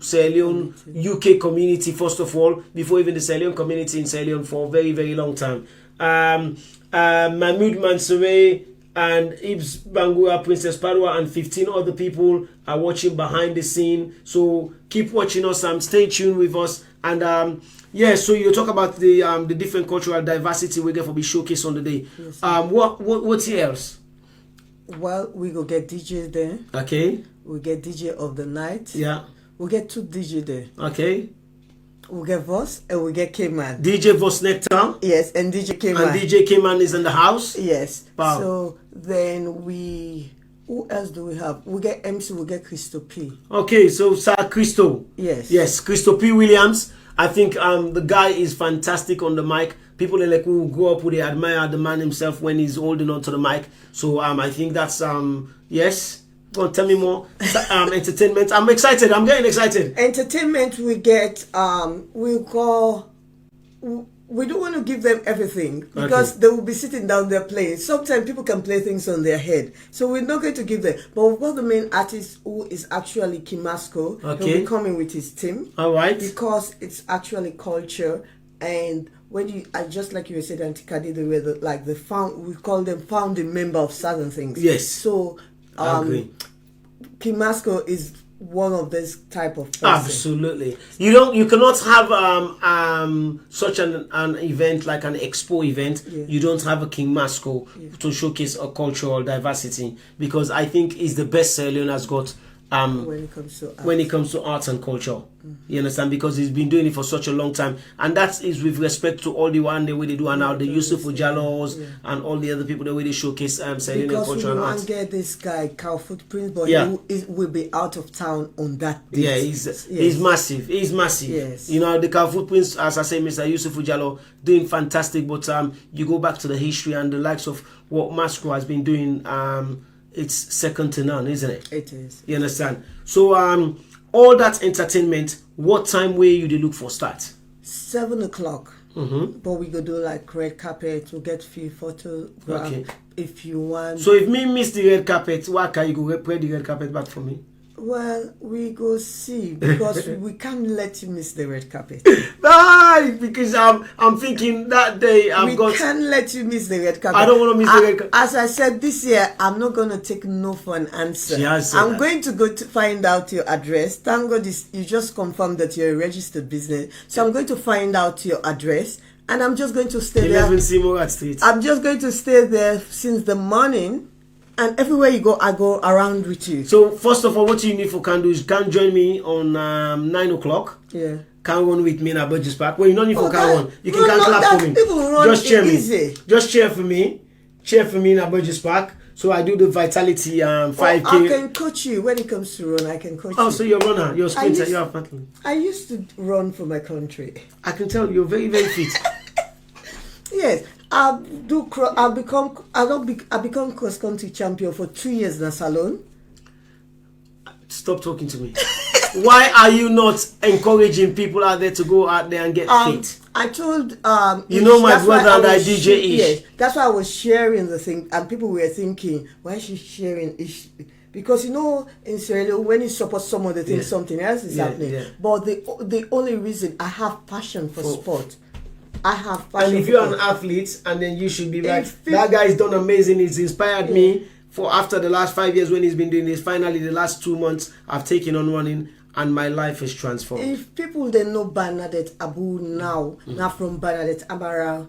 Sierra Leone UK community first of all, before even the Sierra Leone community in Sierra Leone for a very, very long time. Mahmoud Mansoure and Ibs Bangura, Princess Parwa, and 15 other people are watching behind the scene. So keep watching us. Stay tuned with us. And so you talk about the different cultural diversity we get for be showcased on the day. Yes, what else? Well, we go get DJ there. Okay. We get DJ of the night. Yeah. We get 2 DJ there. Okay. We get Voss and we get K-Man. DJ Voss Nectar. Yes, and DJ K-Man. And DJ K-Man is in the house. Yes. Wow. So then who else do we have? We get MC, we get Christo P. Okay, so Sir Christo. Yes. Yes, Christo P. Williams. I think the guy is fantastic on the mic. People are like who grow up who they admire the man himself when he's holding on to the mic. So I think that's yes. Go on, tell me more. Entertainment. I'm excited. I'm getting excited. Entertainment we get we don't want to give them everything because they will be sitting down there playing. Sometimes people can play things on their head. So we're not going to give them. But we've got the main artist who is actually Kimasco. He'll be coming with his team. All right. Because it's actually culture. And when you, just like you said, Antikadi, they were we call them founding member of certain things. Yes. So Kimasco is one of this type of person. Absolutely. You cannot have such an event like an expo event. Yeah. You don't have a King Masco to showcase a cultural diversity, because I think he's the best Leon has got when it comes to arts and culture. You understand? Because he's been doing it for such a long time, and that is with respect to all the one the way they do, and now the Yusuf Ujalos and all the other people the way they showcase Sierra Leone culture and arts. Because we want to get this guy Carl Footprint, but he will be out of town on that day. Yeah, he's massive. He's massive. Yes. You know, the Carl Footprints, as I say, Mr. Yusuf Ujalo doing fantastic, but you go back to the history and the likes of what Masco has been doing. It's second to none, isn't it? It is. You understand? So all that entertainment, what time will you look for start? 7 o'clock. But we go do like red carpet. We'll get few photos. Okay. If you want. So if me miss the red carpet, why can you go play the red carpet back for me? Well, we go see, because we can't let you miss the red carpet. Right, because I'm thinking that day we can't let you miss the red carpet. I don't want to miss the red carpet. As I said, this year I'm not going to take no for an answer. I'm going to go to find out your address. Thank God you just confirmed that you're a registered business. So I'm going to find out your address, and I'm just going to stay 11 Seymour Street. I'm just going to stay there since the morning. And everywhere you go, I go around with you. So first of all, what you need for can do is can join me on 9 o'clock. Yeah. Can run with me in Burgess Park. Well, you don't need for can run. You can clap for me. Just cheer me. Just cheer for me. Cheer for me in Burgess Park. So I do the Vitality 5K. I can coach you when it comes to run. I can coach you. Oh, so you're a runner. You're a sprinter. You're a athlete. I used to run for my country. I can tell you're very, very fit. Yes. I become cross country champion for 2 years in Salone. Stop talking to me. Why are you not encouraging people out there to go out there and get fit? I told you know my brother and I DJ Ish. Yes, that's why I was sharing the thing, and people were thinking, why is she sharing Ish? Because you know, in Sierra Leone, when you support someone, they think something else is happening. Yeah. But the only reason I have passion for sport. I have passion. And if you're an athlete, and then you should be like, that guy's done amazing. He's inspired me for after the last 5 years when he's been doing this. Finally, the last 2 months, I've taken on running, and my life is transformed. If people they know Bernadette Abu now from Bernadette Amara,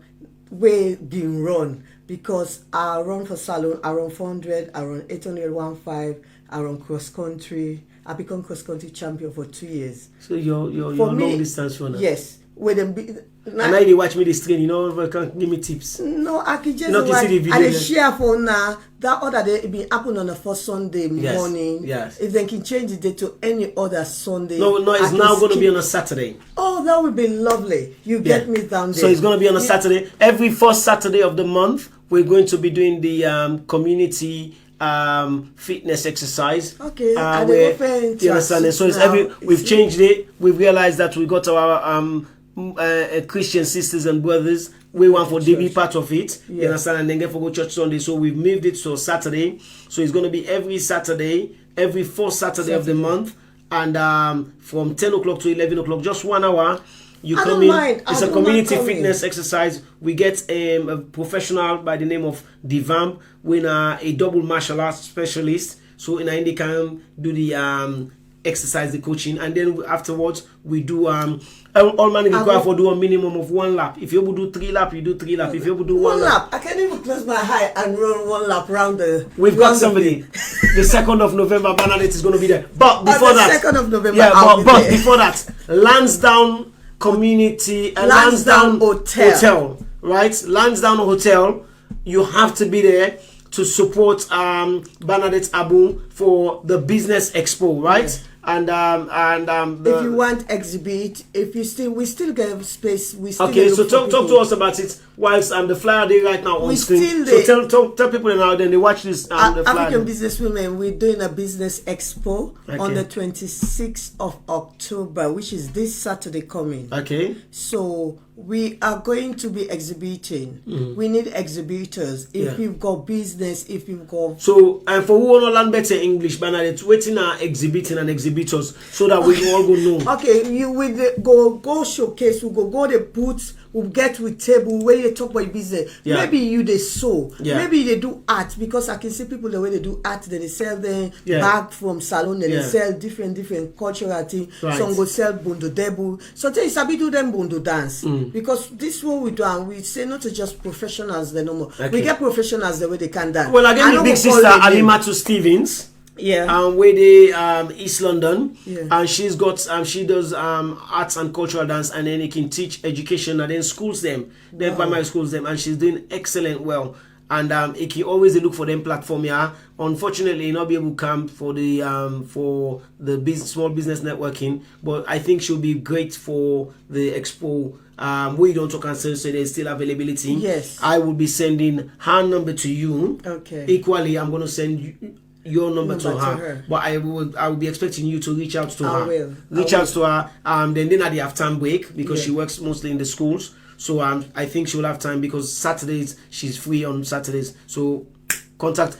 way being run, because I run for Salone, I run 400, I run 800, 15, I run cross country. I become cross country champion for 2 years. So you're long distance runner. Yes. And now they watch me this train, you know, can give me tips. No, I can just watch and they share for now. That other day it been happen on the first Sunday morning. Yes. If they can change the day to any other Sunday. No, it's now going to be on a Saturday. Oh, that would be lovely. You get me down there. So it's going to be on a Saturday. Every first Saturday of the month, we're going to be doing the community fitness exercise. Okay, you understand? So it's we've changed it. We've realized that we got our Christian sisters and brothers. We want for to be part of it. Yeah. You understand? And then get for go church Sunday. So we've moved it to Saturday. So it's going to be every Saturday, every fourth Saturday of the month, and from 10 o'clock to 11 o'clock, just 1 hour. You come in. It's a community fitness exercise. We get a professional by the name of Divam, winner, a double martial arts specialist. So in India can do the exercise, the coaching, and then afterwards we do all man require for do a minimum of 1 lap. If you able do 3 laps, you do 3 laps. If you able do 1 lap, I can't even close my eye and run 1 lap round the. We've got somebody. The 2nd of November, Bernadette is going to be there. But before that, 2nd of November, but before that, Lansdowne Community Lansdowne Hotel. Right? Lansdowne Hotel. You have to be there to support Bernadette Abu for the Business Expo, right? Yeah. If you want exhibit, if you still, we still get space. We still okay, so talk to us about it. Whilst the flyer day right now on we screen. Still so tell people now. Then they watch this. The flyer. African businesswomen, we're doing a business expo on the 26th of October, which is this Saturday coming. Okay. So we are going to be exhibiting. We need exhibitors. If you've got business, if you've got so and for who wanna learn better English, Bernadette, waiting are exhibiting and exhibitors so that we all go know. Okay, you will go showcase. We go the booths. We'll get with table where you talk about business. Yeah. Maybe you they sew. Yeah. Maybe they do art, because I can see people the way they do art. They sell them bag from salon. They sell different cultural things. Right. Some go sell bondo debu. So they sabi do them bondo dance because this one we do, and we say not to just professionals the normal. Okay. We get professionals the way they can dance. Well, again, the big sister Alimatu Stevens. Yeah. Where they East London. Yeah. And she's got she does arts and cultural dance, and then he can teach education and then schools them. Then primary schools them, and she's doing excellent well. And he can always look for them platform, yeah. Unfortunately, not be able to come for the small business networking, but I think she'll be great for the expo. We don't talk and say so there's still availability. Yes. I will be sending her number to you. Okay. Equally, I'm gonna send you your number to her. But I will be expecting you to reach out to her. Reach out to her. Then at the half-time break, because she works mostly in the schools. So I think she will have time, because Saturdays she's free on Saturdays. So contact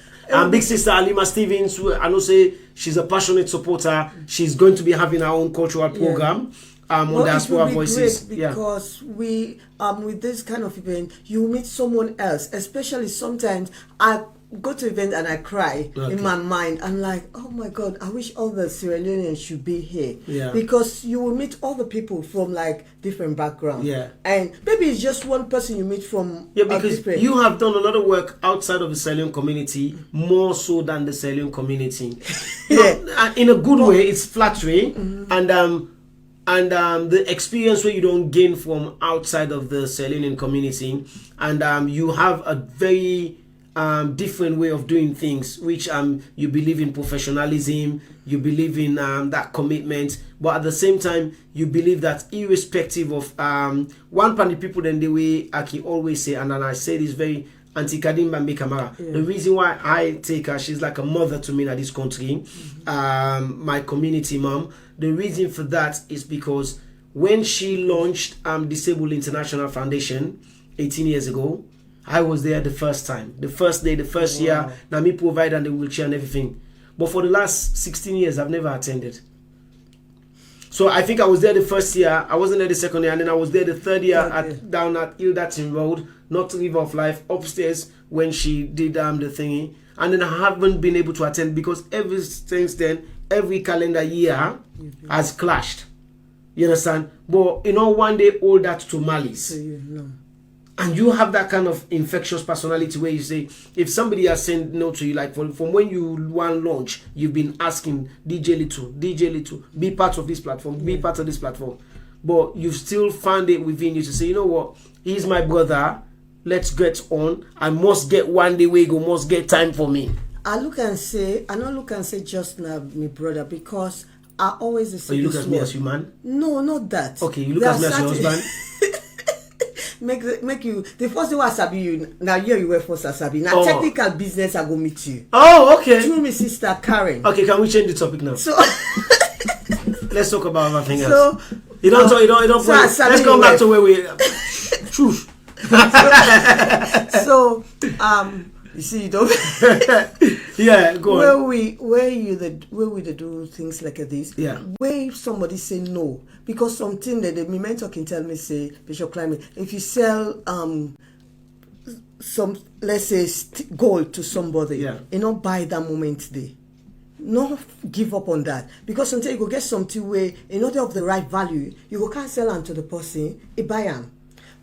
big sister Alima Stevens, who I know say she's a passionate supporter. She's going to be having her own cultural program. On Diaspora Voices. Because we with this kind of event, you meet someone else. Especially sometimes I go to event and I cry in my mind. I'm like, oh my God, I wish all the Sierra Leoneans should be here. Yeah. Because you will meet all the people from like different backgrounds. Yeah. And maybe it's just one person you meet from because you have done a lot of work outside of the Sierra Leone community, more so than the Sierra Leone community. In a good way, it's flattering. And the experience where you don't gain from outside of the Sierra Leonean community, and you have a very different way of doing things, which you believe in professionalism, you believe in that commitment, but at the same time you believe that irrespective of one part of the people, then the way I can always say, and then I say this very anti-Kadimba Mekamara. The reason why I take her, she's like a mother to me in this country, my community mom. The reason for that is because when she launched Disabled International Foundation 18 years ago, I was there the first time, the first day, the first year. Now me provide and the wheelchair and everything. But for the last 16 years, I've never attended. So I think I was there the first year, I wasn't there the second year, and then I was there the third year down at Ildatin Road, not River of Life, upstairs when she did the thingy. And then I haven't been able to attend because ever since then, every calendar year has clashed. You understand? But one day all that to malice. And you have that kind of infectious personality where you say, if somebody has said no to you, like from when you want launch, you've been asking DJ Little, be part of this platform, be part of this platform. But you've still found it within you to say, you know what, he's my brother, let's get on. I must get one day where you go, must get time for me. I don't look and say just now, my brother, because I always say. So you look at me as your man? No, not that. Okay, you look at me as your husband? Make you the first day I sabi you now. Here you were first I sabi now. Technical business I go meet you. Oh, okay. Through my sister Karen. Okay, can we change the topic now? So let's talk about other things. So you don't. Let's go back to where we. Truth. So you see, you don't. Yeah, go on. Where we do things like this. Yeah. Where somebody say no because something that the mentor can tell me say Bishop Climate, if you sell some let's say gold to somebody, you know, buy that moment there. No give up on that because sometimes you go get something where in order of the right value you go can't sell them to the person, you buy them.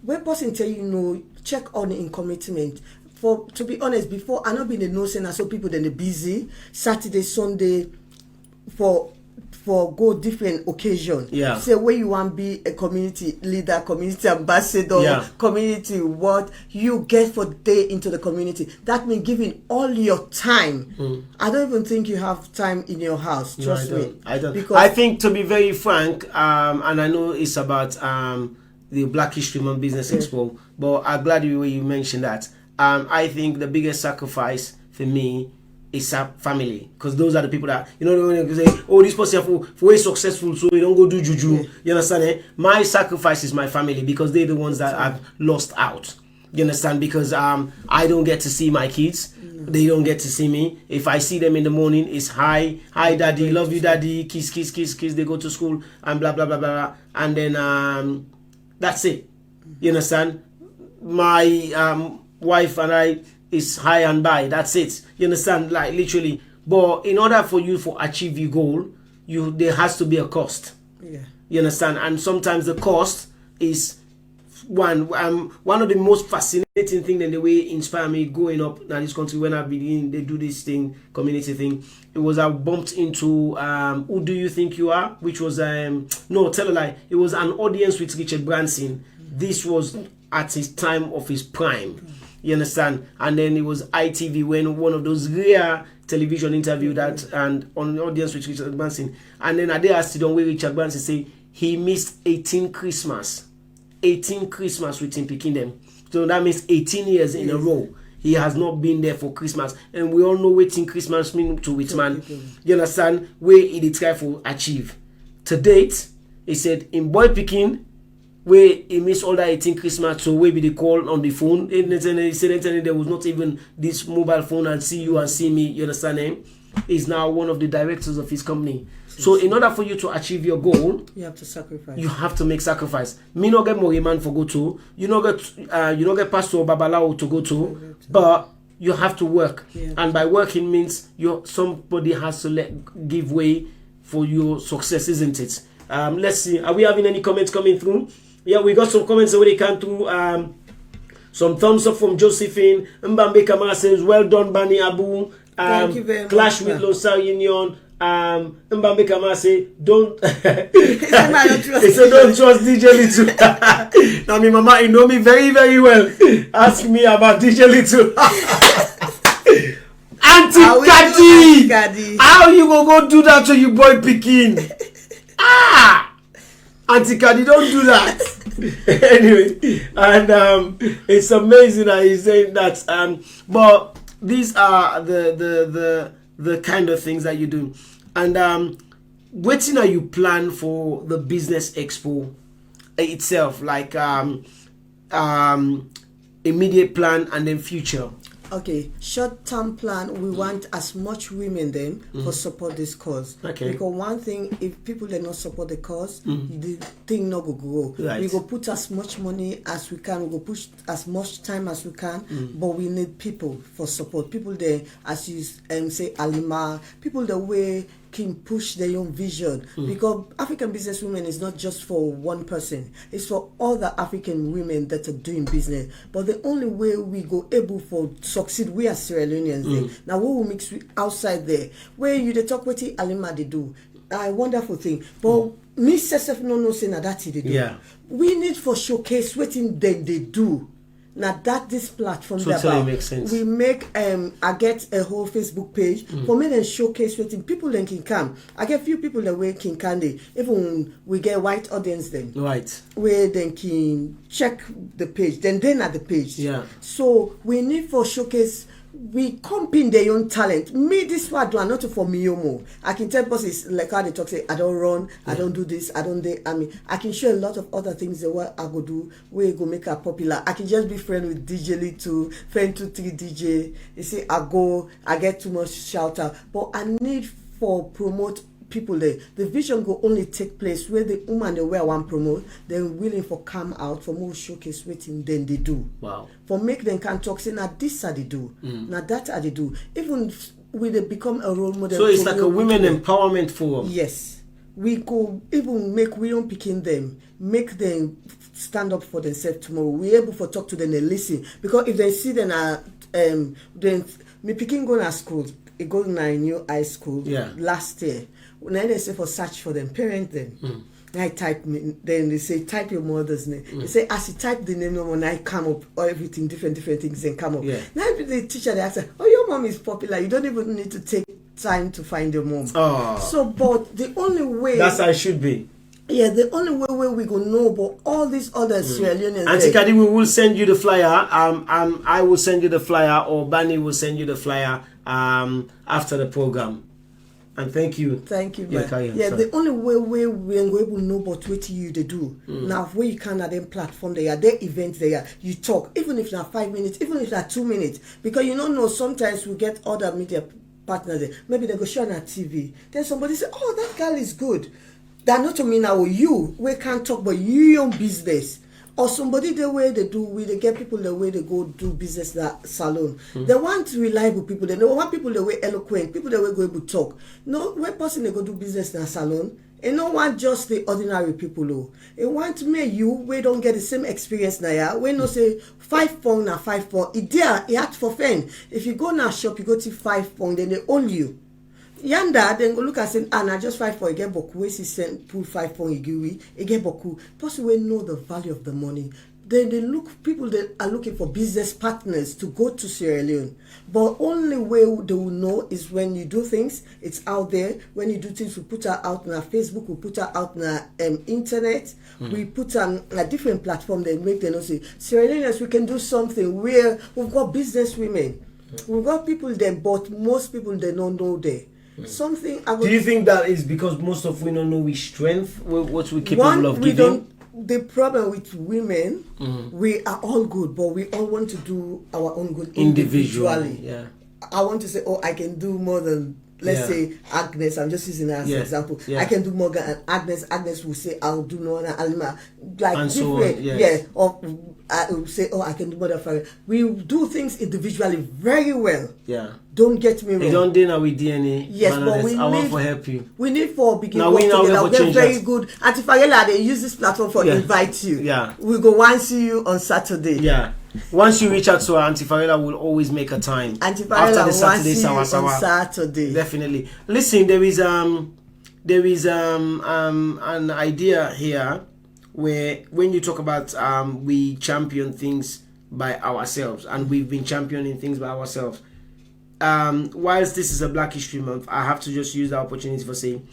When person tell you no, check on in commitment. For to be honest, before I not been a no saying I saw people then they busy Saturday, Sunday for for go different occasion. Yeah. Say where you want be a community leader, community ambassador, community what you get for day into the community. That means giving all your time. I don't even think you have time in your house. Trust me. I don't. Because I think, to be very frank, and I know it's about the Black History Month Business Expo, but I'm glad you mentioned that. I think the biggest sacrifice for me is family, because those are the people that, you know, when you say, oh, this person for successful, so you don't go do juju. You understand? Eh? My sacrifice is my family, because they're the ones that I've lost out. You understand? Because I don't get to see my kids. They don't get to see me. If I see them in the morning, it's hi daddy, love you daddy, kiss kiss kiss kiss. They go to school and blah blah blah blah, and then that's it. You understand? My wife and I is high and by. That's it. You understand? Like literally. But in order for you to achieve your goal, there has to be a cost. Yeah. You understand? And sometimes the cost is one of the most fascinating things, and the way it inspired me growing up in this country when I began, they do this thing, community thing. It was I bumped into Who Do You Think You Are, which was no, tell a lie. It was an audience with Richard Branson. This was at his time of his prime. You understand? And then it was ITV, when one of those rare television interview that, and on the audience with Richard Branson. And then they asked him where Richard Branson say he missed 18 Christmas with him picking them. So that means 18 years in a row he has not been there for Christmas. And we all know waiting Christmas mean to which man. You understand? Where he did try to achieve. To date, he said in boy picking, where he missed all that 18 Christmas, so where be the call on the phone. And he said there was not even this mobile phone and see you and see me. You understand him? He's now one of the directors of his company. So in order for you to achieve your goal, you have to sacrifice. You have to make sacrifice. Me not get more man for go to. You not get pastor Babalao to go to, but you have to work. Yeah. And by working means somebody has to give way for your success, isn't it? Let's see. Are we having any comments coming through? Yeah, we got some comments already come through. Some thumbs up from Josephine. Mbambe Kamara says, well done, Bani Abu. Thank you very Clash much. with Losar Union. Mbambe Kamara say, don't. He said, don't trust DJ Little. Now, my mama, you know me very, very well. Ask me about DJ Little. Auntie Kadi, how you go do that to you boy picking? Auntie Kadi, don't do that. Anyway, and it's amazing that he's saying that. But these are the kind of things that you do. And waiting are you plan for the business expo itself, like immediate plan and then future? Okay, short-term plan, we want as much women then for support this cause. Okay. Because one thing, if people do not support the cause, the thing not go grow. Right. We go put as much money as we can, we go push as much time as we can, but we need people for support. People there, as you say, Alima, people the way can push their own vision, because African businesswomen is not just for one person, it's for all the African women that are doing business. But the only way we go able for succeed, we as Sierra Leoneans there. Now we will mix with outside there, where you the talk what Alima they do, a wonderful thing, but me self no say na that they do. Yeah. We need for showcase what they do. Now that this platform totally makes sense. We make I get a whole Facebook page for me and showcase waiting people then can come. I get few people that way can candy. Even we get white audience then. Right. Where then can check the page. Then at the page. Yeah. So we need for showcase. We comping their own talent. Me, this one do not for me more. I can tell bosses like how they talk, say I don't run, I don't do this, I don't. I mean, I can show a lot of other things that what I go do. Where go make her popular. I can just be friend with DJ Little, friend 2-3 DJ. You see, I get too much shout out, but I need for promote people there. The vision go only take place where the woman they wear one promote, they're willing for come out for more showcase waiting then they do. Wow. For make them can talk say now this are they do, now that are they do. Even when they become a role model. So it's like a women empowerment forum. Yes. We go even make women picking them, make them stand up for themselves tomorrow. We able for talk to them and listen. Because if they see them then me picking going to school. he go in a new high school last year. When they say for search for them, parent them. I type then they say type your mother's name. They say as you type the name, when I come up or everything different things then come up. Now the teacher they ask, oh your mom is popular. You don't even need to take time to find your mom. So, but the only way that's how it should be. Yeah, the only way we gonna know about all these other Sierra Leoneans. Auntie Kadi, we will send you the flyer. I will send you the flyer, or Bani will send you the flyer after the program. And thank you. Thank you, man. The only way we are able to know about what you they do. Now, where you can at them platform there, their events there, you talk, even if not 5 minutes, even if not 2 minutes, because you don't know. Sometimes we get other media partners there. Maybe they go show on our TV. Then somebody say, "Oh, that girl is good." That not to me now. You we can't talk about your own business. Or somebody the way they do, they get people the way they go do business that salon. They want reliable people. They don't want people the way eloquent, people the way go able to talk. No, when person they go do business in a salon, and no one just the ordinary people. Oh, it want me you we don't get the same experience now. We no say 5 pound na 5 pound. It there it had for fun. If you go now shop, you go to 5 pound, then they own you. Yanda then go look and say, na just 5 pound, you get boku. We see send pull 5 pound, you get boku. Person will know the value of the money. Then they look, people that are looking for business partners to go to Sierra Leone. But only way they will know is when you do things, it's out there. When you do things, we put her out on our Facebook, we put her out on our internet. We put on a different platform that make them know say, Sierra Leoneans, we can do something where we've got business women. We've got people there, but most people they don't know there. Something. Do you think that is because most of we don't know we strength, what we capable of giving? The problem with women, we are all good, but we all want to do our own good individually. Yeah. I want to say, oh, I can do more than, let's say, Agnes. I'm just using her as an example. I can do more than Agnes. Agnes will say, I'll do more than Alma. Like and different. So on, Or I will say, oh, I can do more than Farah. We do things individually very well. Yeah. Don't get me wrong. You don't dinner with DNA. Yes, but we I want need to help you. We need for begin now work we now together. we We're very good. Auntie Farela, they use this platform for invite you. Yeah. We go one see you on Saturday. Yeah. Once you reach out to her, Auntie Farela will always make a time. Auntie Farela will want see you on Saturday. Definitely. Listen, there is an idea here where when you talk about we champion things by ourselves, and we've been championing things by ourselves. Whilst this is a Black History Month, I have to just use the opportunity for saying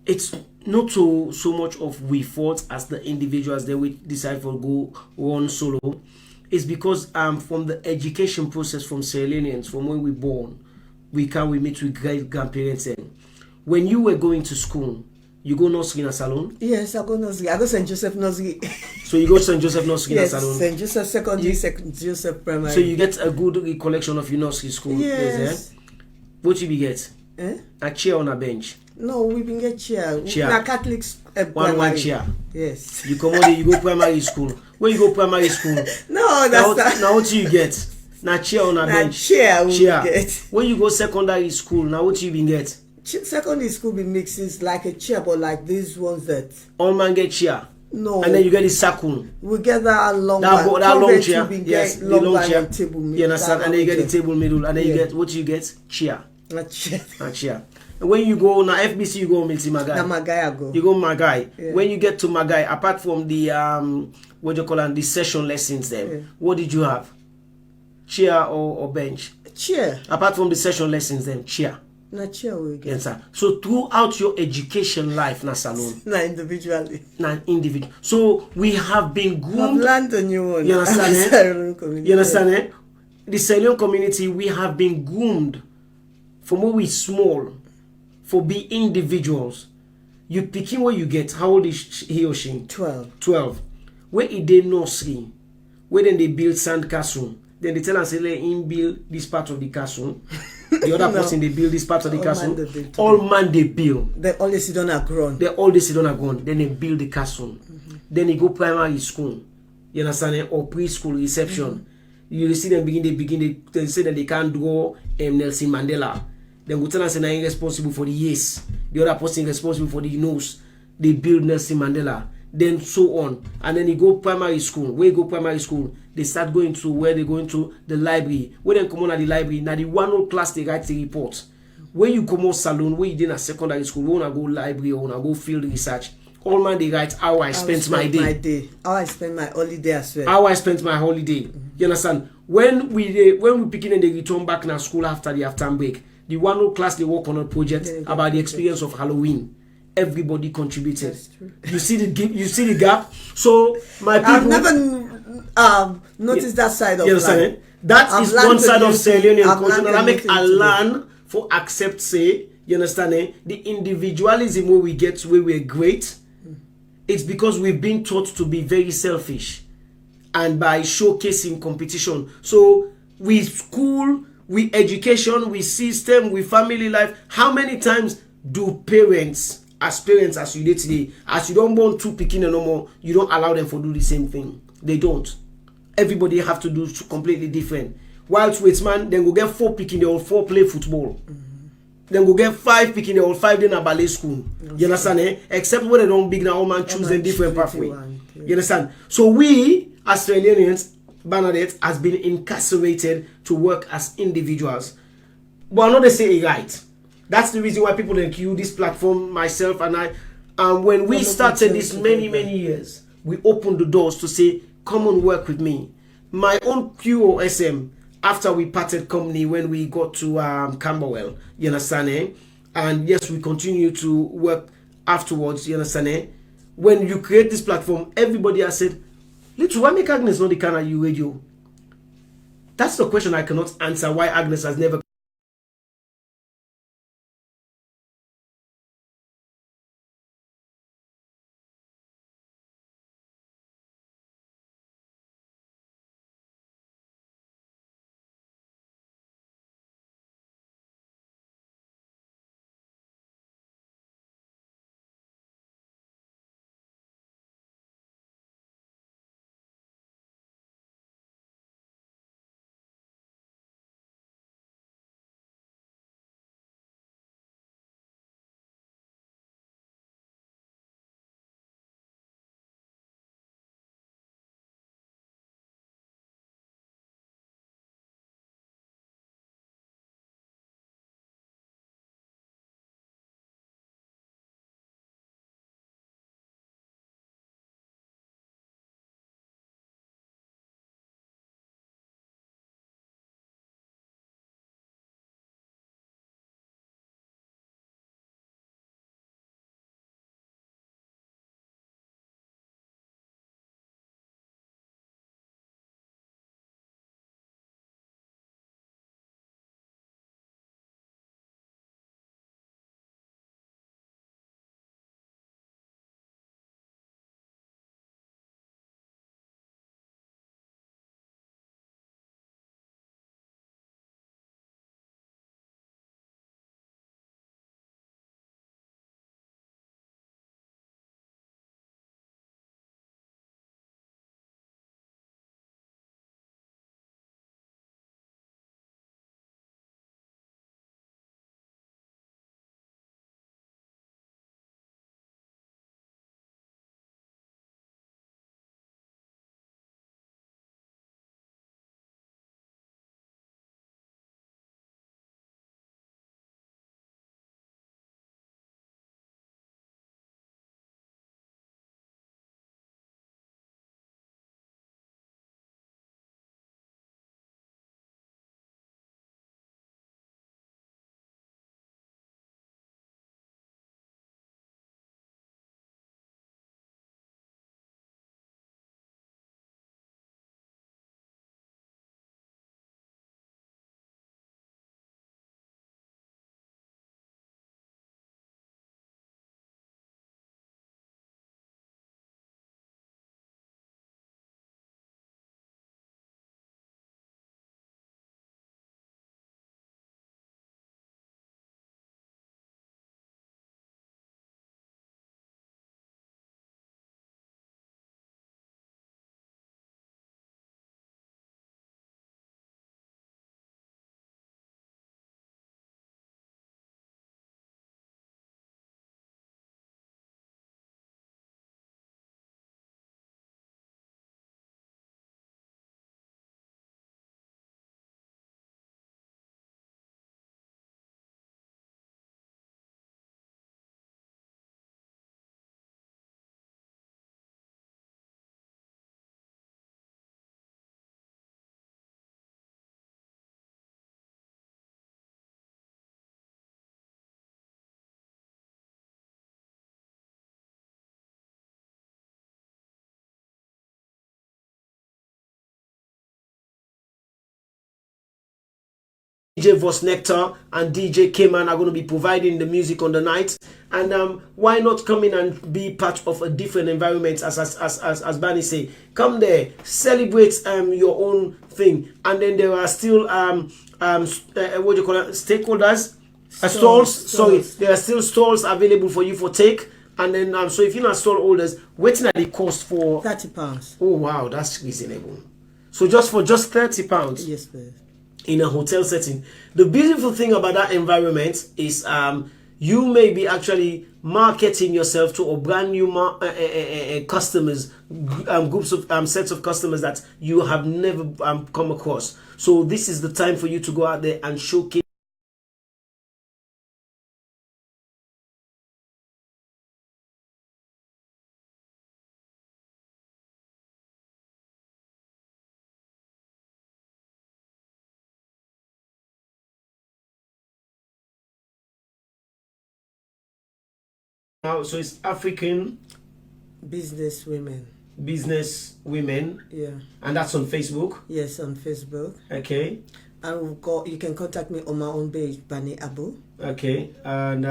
it's not so much of we fought as the individuals that we decide for go on solo. It's because from the education process from Sierra Leoneans, from when we born, we meet with great grandparents. When you were going to school, you go nursery in a salon? Yes, I go nursery. I go St. Joseph nursery. So you go St. Joseph nursery in a salon? Yes, St. Joseph secondary, St. Joseph primary. So you get a good recollection of your nursery school? Yes. What you be get? A chair on a bench? No, we been get chair. Na Catholics. One chair. Yes. You come on, you go primary school. When you go primary school, no, that's now what you get? Na chair on a bench. Chair. Get. When you go secondary school, now what you been get? Secondary school be mixes like a chair, but like these ones that all man get chair. No. And then you get the circle. We get that long that long chair. Yes, the long chair. Table middle, you understand? And then you get the table middle, and then you get what you get? Chair. A chair. A chair. And when you go na FBC, you go Milty Magai. Na Magai I go. You go Magai. Yeah. When you get to Magai, apart from the what do you call it, the session lessons then, what did you have? Chair or bench? Chair. Apart from the session lessons then, chair. Na chair we get. Yes, sir. So throughout your education life, na salon. Na individually. Na individual. So we have been groomed. I've learned a new one. You understand? You understand? The Sierra community, we have been groomed from when we small for be individuals. You pick him what you get. How old is he or she? 12. Where he did nursery, where then they build sand castle. Then they tell us say let him build this part of the castle. The other person they build this part of the castle. All man they build. They all sit on a ground. They all sit on a ground. Then they build the castle. Then they go primary school. You understand? Or preschool reception. You see them they say that they can't draw Nelson Mandela. Then go tell us they're responsible for the yes. The other person responsible for the nose. They build Nelson Mandela. Then so on. And then you go primary school. Where you go primary school, they start going to where they going to the library. When they come on at the library, now the one old class they write the report. when you come out salon, when you did a secondary school, when I go library or when I go field research, all man they write how I spent my day. How I spend my holiday as well. How I spent my holiday. You understand? When we begin and they return back in school after the half-term break, the one who class they work on a project about the experience of Halloween. Everybody contributed. You see the gap. So my people, I've never noticed that side of life. That is one side of Sierra culture. And I make a learn for accept say. You understand? The individualism where we get to where we're great. It's because we've been taught to be very selfish, and by showcasing competition. So with school, with education, with system, with family life, how many times do parents as you did today, as you don't want to pick in no more, you don't allow them to do the same thing? They don't. Everybody have to do completely different. Whilst with man, then go get 4 picking, they all 4 play football. Then go get 5 picking, they all 5 in a ballet school. You understand? Except when they don't big now, all man choose a different pathway. You understand? So we, Australians, Bernadette, has been incarcerated to work as individuals. But I know they say it right. That's the reason why people then queue this platform, myself and I. When we started this many years, we opened the doors to say, come and work with me. My own QOSM, after we parted company when we got to Camberwell, you understand? And yes, we continue to work afterwards, you understand? When you create this platform, everybody has said, Little, why make Agnes not the kind of you radio? That's the question I cannot answer, why Agnes has never DJ Vos Nectar and DJ Cayman are going to be providing the music on the night. And why not come in and be part of a different environment, as Barney say? Come there, celebrate your own thing. And then there are still what do you call it? Stakeholders, stalls. Sorry, there are still stalls available for you for take. And then so if you're not stall holders, waiting at the cost for £30. Oh wow, that's reasonable. So just for £30. Yes, please. In a hotel setting. The beautiful thing about that environment is you may be actually marketing yourself to a brand new customers, groups of sets of customers that you have never come across. So this is the time for you to go out there and showcase now. So it's African business women. Yeah. And that's on Facebook? Yes, on Facebook. Okay. And you can contact me on my own page, Bani Abu. Okay. And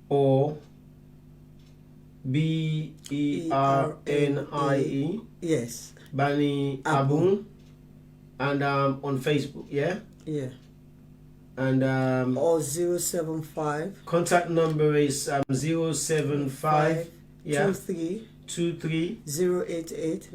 or BERNIE. Yes. Bani Abu. And on Facebook, yeah? Yeah. And or 075. Contact number is 075 23 088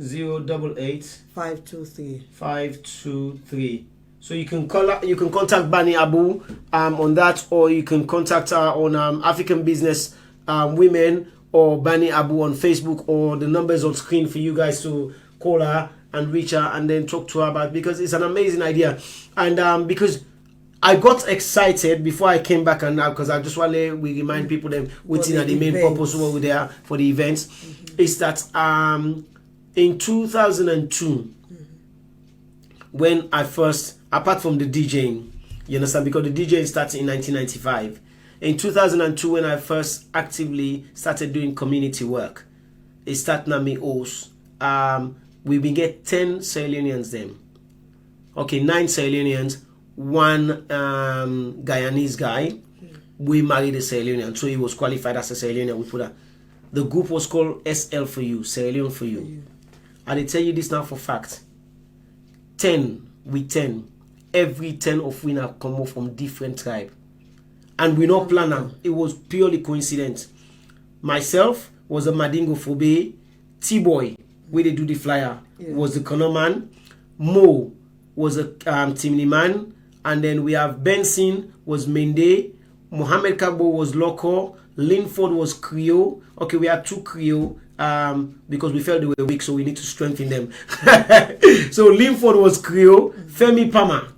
523. So you can contact Bani Abu on that, or you can contact her on African Business Women or Bani Abu on Facebook, or the numbers on screen for you guys to call her and reach her and then talk to her about, because it's an amazing idea. And because I got excited before I came back, and now because I just want to remind people them waiting at the main purpose over there for the events is that in 2002 when I first, apart from the DJing, you understand, because the DJing started in 1995. In 2002 when I first actively started doing community work, it started Nami Os. We been get 10 Salonians then. Okay, 9 Salonians. One Guyanese guy, we married a Salonian, so he was qualified as a Salonian. We put that. The group was called SL for you, Sierra Leone for you. And I tell you this now for fact. 10 with 10, every 10 of we now come off from different tribe, and we not plan them. It was purely coincidence. Myself was a Madingo Fobe, T-Boy, where they do the flyer, was the Kono man. Mo was a Timni man. And then we have Benson was Mende, Mohammed Kabo was Loco, Linford was Creole. Okay, we had 2 Creole because we felt they were weak, so we need to strengthen them. So Linford was Creole, Femi Pama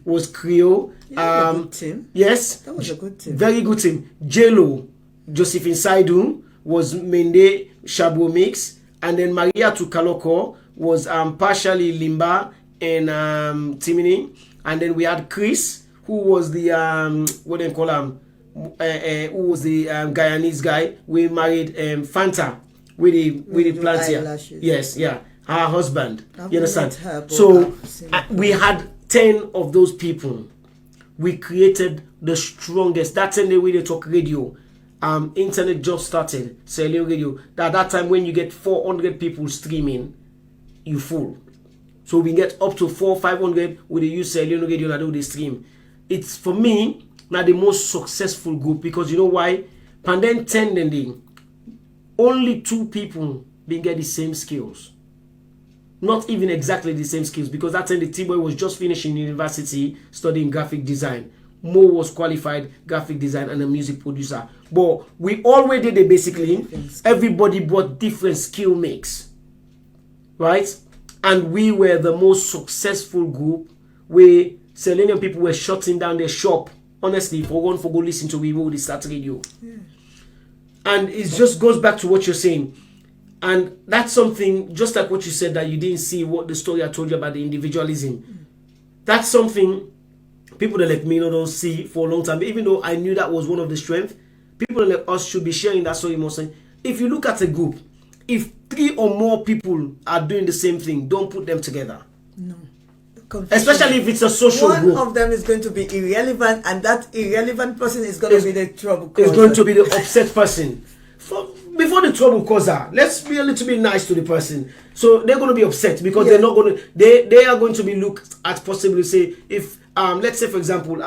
was Creole. Good team. Yes, that was a good team. Very good team. Jello, Josephine Saidu was Mende Shabo mix, and then Maria Tukaloko was partially Limba and Timini. And then we had Chris, who was the what they call him, who was the Guyanese guy. We married Fanta with the plant here. Yes, yeah, her husband. You understand? So we had 10 of those people. We created the strongest. That's in the way they talk radio. Internet just started. Selling radio. At that time, when you get 400 people streaming, you fool. So we get up to 400-500 with the use Sierra Leone radio and do the stream. It's, for me, now the most successful group, because you know why? Panden 10 then only 2 people being get the same skills. Not even exactly the same skills, because that time the T-Boy was just finishing university studying graphic design. Mo was qualified graphic design and a music producer. But we already did it basically. Everybody brought different skill mix. Right? And we were the most successful group where Selenium people were shutting down their shop. Honestly, for one, for go listen to we will start radio. And it just goes back to what you're saying. And that's something, just like what you said, that you didn't see what the story I told you about the individualism. That's something people that like me don't see for a long time. Even though I knew that was one of the strengths, people like us should be sharing that story more. If you look at a group, if 3 or more people are doing the same thing, don't put them together. No. confusion. Especially if it's a social One group. of them is going to be irrelevant, and that irrelevant person is going to be the trouble causer. It's going to be the upset person. Before the trouble causer, let's be a little bit nice to the person. So they're going to be upset because they're not going to. They are going to be looked at possibly say if let's say for example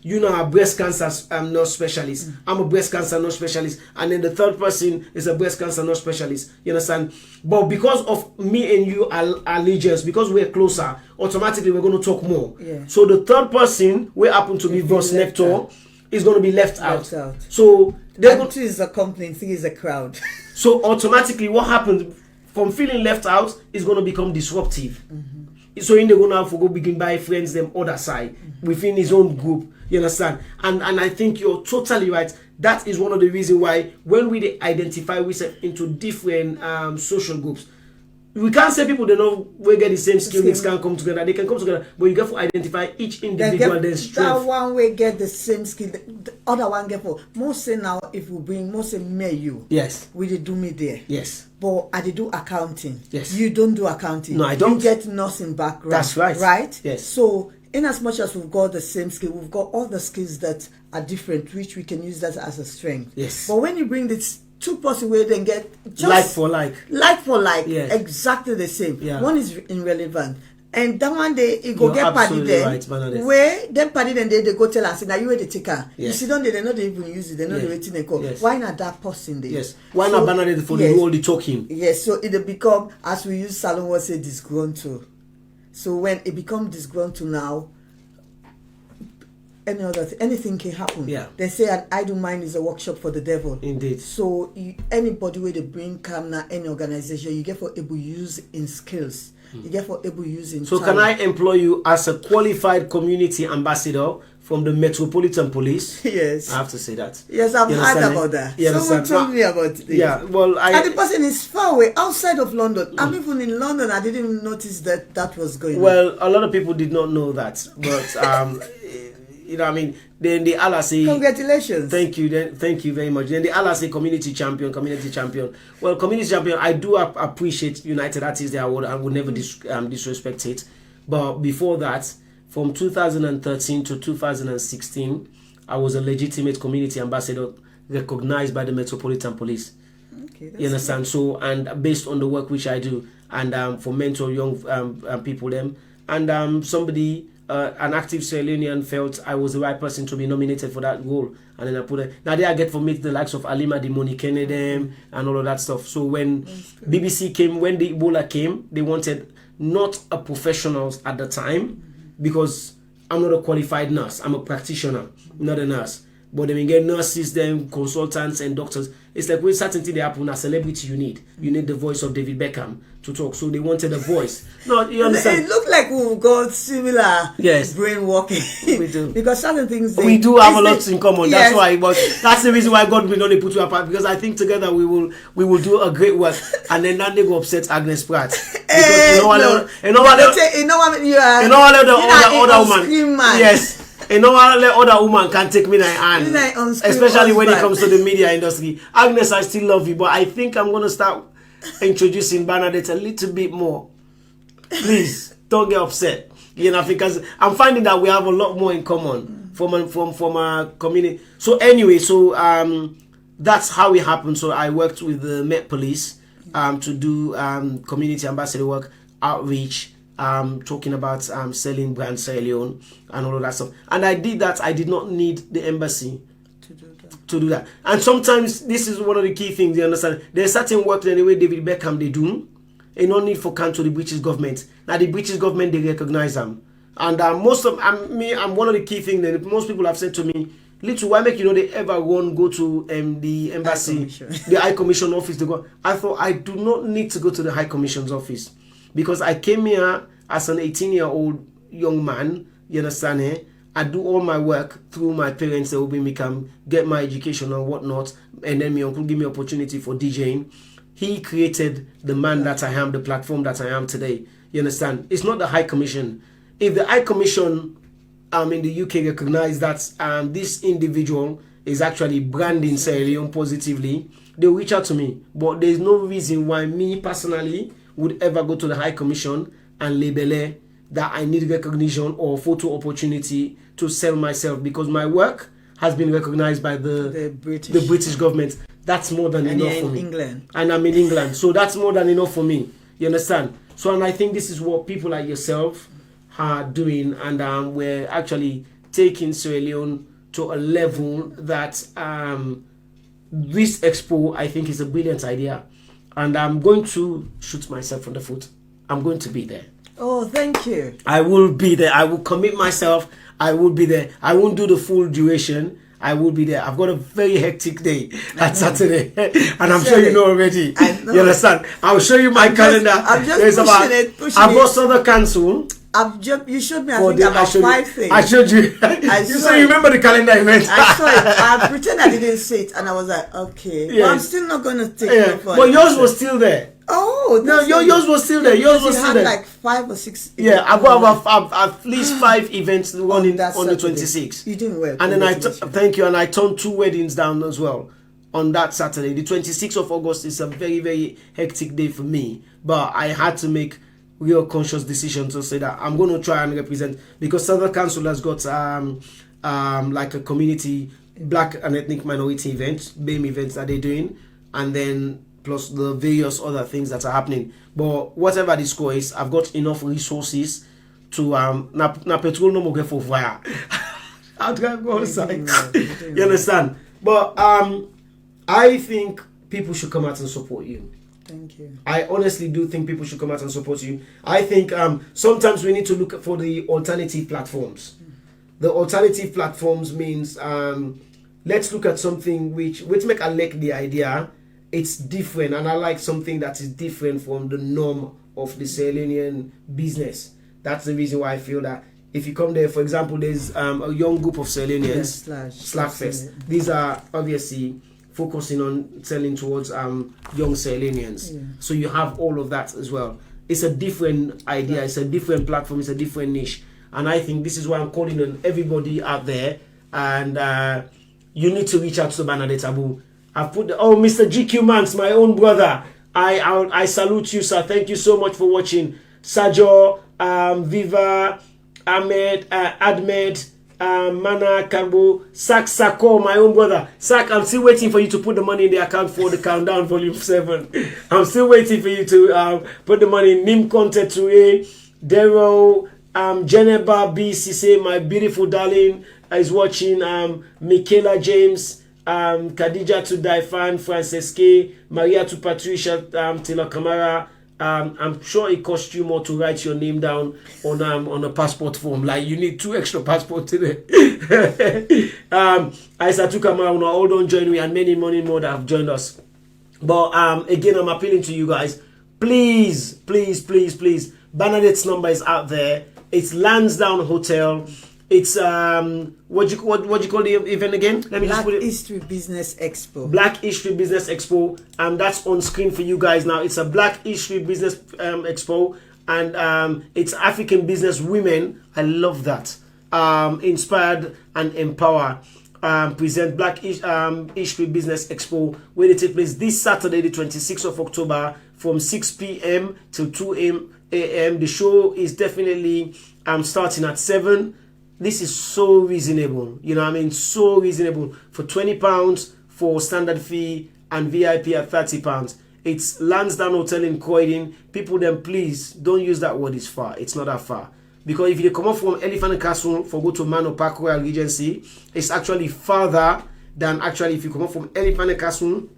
you know a breast cancer nurse specialist. I'm a breast cancer nurse specialist, and then the third person is a breast cancer nurse specialist. You understand? But because of me and you allegiance, because we're closer, automatically we're going to talk more. Yeah. So the third person, we happen to be Voss Nectar, is going to be left out. So and two is a company, three is a crowd. So automatically, what happens from feeling left out is going to become disruptive. So in the going to have to go begin by friends them other side within his own group. You understand? And I think you're totally right. That is one of the reasons why when we identify ourselves into different social groups, we can't say people they know we get the same skill needs can come together. They can come together, but you have to identify each individual their strength. That one we get the same skill. The other one get for most say now if we bring most say me you. Yes. We did do me there. Yes. But I did do accounting. Yes. You don't do accounting. No, I don't. You get nursing background. That's right. Right? Yes. So in as much as we've got the same skill, we've got all the skills that are different, which we can use that as a strength. Yes. But when you bring this two person where they get just Like for like. yes. Exactly the same. Yeah. One is irrelevant. And that one day it go You're get party absolutely then right, Bernadette. where them party then they go tell us now you where they take her. You Yes. see don't they not even use it, they know Yes. the waiting they call. Yes. Why not that person there? Yes. Why not Bernadette for the role they talking? Yes, so it become as we use salon was say disgruntled. So when it become disgruntled now, anything can happen. Yeah. They say an idle mind is a workshop for the devil. Indeed. So anybody where they bring come now, any organization, you get for able use in skills. You get for able using. So can I employ you as a qualified community ambassador from the Metropolitan Police? Yes. I have to say that. Yes, I've You heard understand about it? that. You Someone understand? told me about this. Yeah, well, and the person is far away, outside of London. I'm even in London. I didn't even notice that was going on. Well, a lot of people did not know that, but you know, what I mean, then the Allah say congratulations. Thank you very much. Then the Allah say community champion. Well, community champion, I do appreciate United Artists the award. I would never disrespect it. But before that, from 2013 to 2016, I was a legitimate community ambassador recognized by the Metropolitan Police. Okay, You understand? So, and based on the work which I do, and for mentor young people, them, and somebody. An active Sierra Leonean felt I was the right person to be nominated for that role, and then I put it. Now there I get to meet the likes of Alima Dimoni Kennedy and all of that stuff. So when BBC came, when the Ebola came, they wanted not a professional at the time because I'm not a qualified nurse. I'm a practitioner, not a nurse. But then we get nurses, then consultants and doctors. It's like when certain things happen, a celebrity you need the voice of David Beckham to talk. So they wanted a voice. No, you understand? It looked like we've got similar brain working. We do. Because certain things we do have a lot in common. Yes. That's why. But that's the reason why God will not put you apart, because I think together we will do a great work. And then that they go upset Agnes Pratt. Because you know what other woman. Yes. And no other woman can take me in hand, especially when it comes to the media industry. Agnes, I still love you, but I think I'm gonna start introducing Bernadette a little bit more. Please don't get upset, because I'm finding that we have a lot more in common from our community. So anyway, that's how it happened. So I worked with the Met Police to do community ambassador work, outreach. Talking about selling brand Sierra Leone and all of that stuff, and I did that. I did not need the embassy to do that. And sometimes this is one of the key things. You understand? There's certain work that the way David Beckham they do, and no need for count to the British government. Now the British government they recognize them, and I'm one of the key things that most people have said to me. Little, why make they ever go to the embassy, the High Commission office to go? I thought I do not need to go to the High Commission's office. Because I came here as an 18-year-old young man, you understand, eh? I do all my work through my parents. They will be me come get my education and whatnot, and then my uncle give me opportunity for DJing. He created the man that I am, the platform that I am today. You understand? It's not the High Commission. If the High Commission in the UK recognize that this individual is actually branding Sierra Leone positively, they'll reach out to me. But there's no reason why me personally would ever go to the High Commission and label that I need recognition or photo opportunity to sell myself, because my work has been recognized by the British government. That's more than enough for me. England. And I'm in England, so that's more than enough for me. You understand? So, and I think this is what people like yourself are doing, and we're actually taking Sierra Leone to a level that this expo, I think, is a brilliant idea, and I'm going to shoot myself on the foot. I'm going to be there. Oh, thank you. I will be there. I will commit myself. I will be there. I won't do the full duration. I will be there. I've got a very hectic day at Saturday, and I'm sure you know already. You understand? I'll show you my calendar. I'm just pushing I've got Southern Council. You showed me, I think, about 5 things. I showed you. You remember the calendar event? I saw it. I pretend I didn't see it, and I was like, okay. Yes. But I'm still not going to take it for But yours was still there. Oh, no, yours was still there. Yours was still there. Like 5 or 6. Yeah, I've got at least 5 events on the 26th. You didn't well. And then thank you, and I turned 2 weddings down as well on that Saturday. The 26th of August is a very, very hectic day for me, but I had to make real conscious decision to say that I'm going to try and represent, because Southern Council has got like a community black and ethnic minority event, BAME events that they're doing, and then plus the various other things that are happening. But whatever the score is, I've got enough resources to na petrol no more for fire. I'll drive go outside. You understand? But I think people should come out and support you. Thank you. I honestly do think people should come out and support you. I think sometimes we need to look for the alternative platforms. The alternative platforms means let's look at something which make a like the idea. It's different, and I like something that is different from the norm of the Sierra Leonean business. That's the reason why I feel that if you come there, for example, there's a young group of Sierra Leoneans, Slackfest. These are obviously focusing on selling towards young Sierra Leoneans. Yeah. So you have all of that as well. It's a different idea, it's a different platform, it's a different niche. And I think this is why I'm calling on everybody out there, and you need to reach out to Bernadette Abu. I've put Mr. GQ Manx, my own brother. I salute you, sir. Thank you so much for watching. Sajo, Viva, Ahmed, Admed, Mana, Karbo, Sak Sako, my own brother. Sak, I'm still waiting for you to put the money in the account for the Countdown Volume 7. I'm still waiting for you to put the money in. Nim Conte Tue, Dero, Geneva BCC, my beautiful darling, is watching. Michaela James, Khadija to Daifan, Francesque, Maria to Patricia, Taylor Kamara. I'm sure it costs you more to write your name down on a passport form. Like, you need 2 extra passports today. Isa Tukamara, all don't join me, and many more that have joined us. But again, I'm appealing to you guys. Please. Bernadette's number is out there. It's Lansdowne Hotel. It's what do you call the event again? Let me just put it. History Business Expo. Black History Business Expo, and that's on screen for you guys now. It's a Black History Business Expo, and it's African business women. I love that. Inspired and empower. Present Black History Business Expo, where they take place this Saturday, the 26th of October, from 6 p.m. till 2 a.m. The show is definitely starting at 7. This is so reasonable, you know what I mean? So reasonable. For £20 for standard fee and VIP at £30. It's Lansdowne Hotel in Croydon. People, then please don't use that word is far. It's not that far. Because if you come up from Elephant and Castle for go to Mano Park Royal Regency, it's actually farther than actually if you come up from Elephant and Castle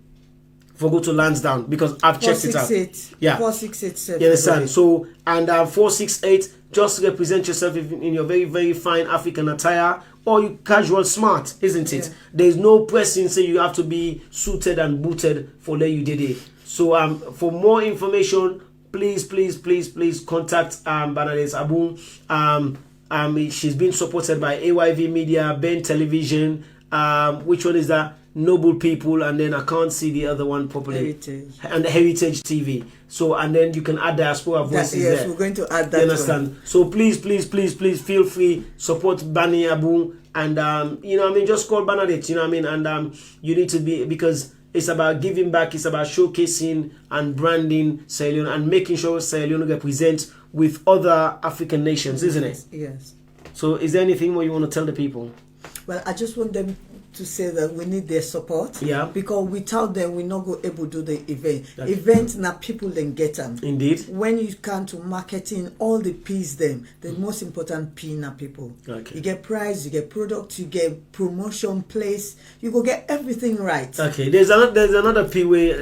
for go to Lansdowne, because I've checked it out. Yeah, 4687. You understand? So, and 468, just represent yourself in your very, very fine African attire, or you casual smart, isn't it? Yeah. There's no pressing say you have to be suited and booted for let you did it. So for more information, please contact Bernadette Abu. She's been supported by AYV Media, Ben Television. Which one is that? Noble People, and then I can't see the other one properly. Heritage. And Heritage TV. So, and then you can add Diaspora Voices there. Yes, we're going to add that. You understand? One. So please feel free, support Bani Abu, and you know what I mean, just call Bernadette, you know what I mean, and you need to be, because It's about giving back. It's about showcasing and branding Sierra Leone and making sure Sierra Leone represents with other African nations, isn't it? Yes. So is there anything more you want to tell the people? Well, I just want them to say that we need their support. Yeah. Because without them, we're not going able to do the event. Okay. Events now people then get them. Indeed. When you come to marketing, all the P's them, the most important P now people. Okay. You get price, you get product, you get promotion, place. You go get everything right. Okay. There's another P way.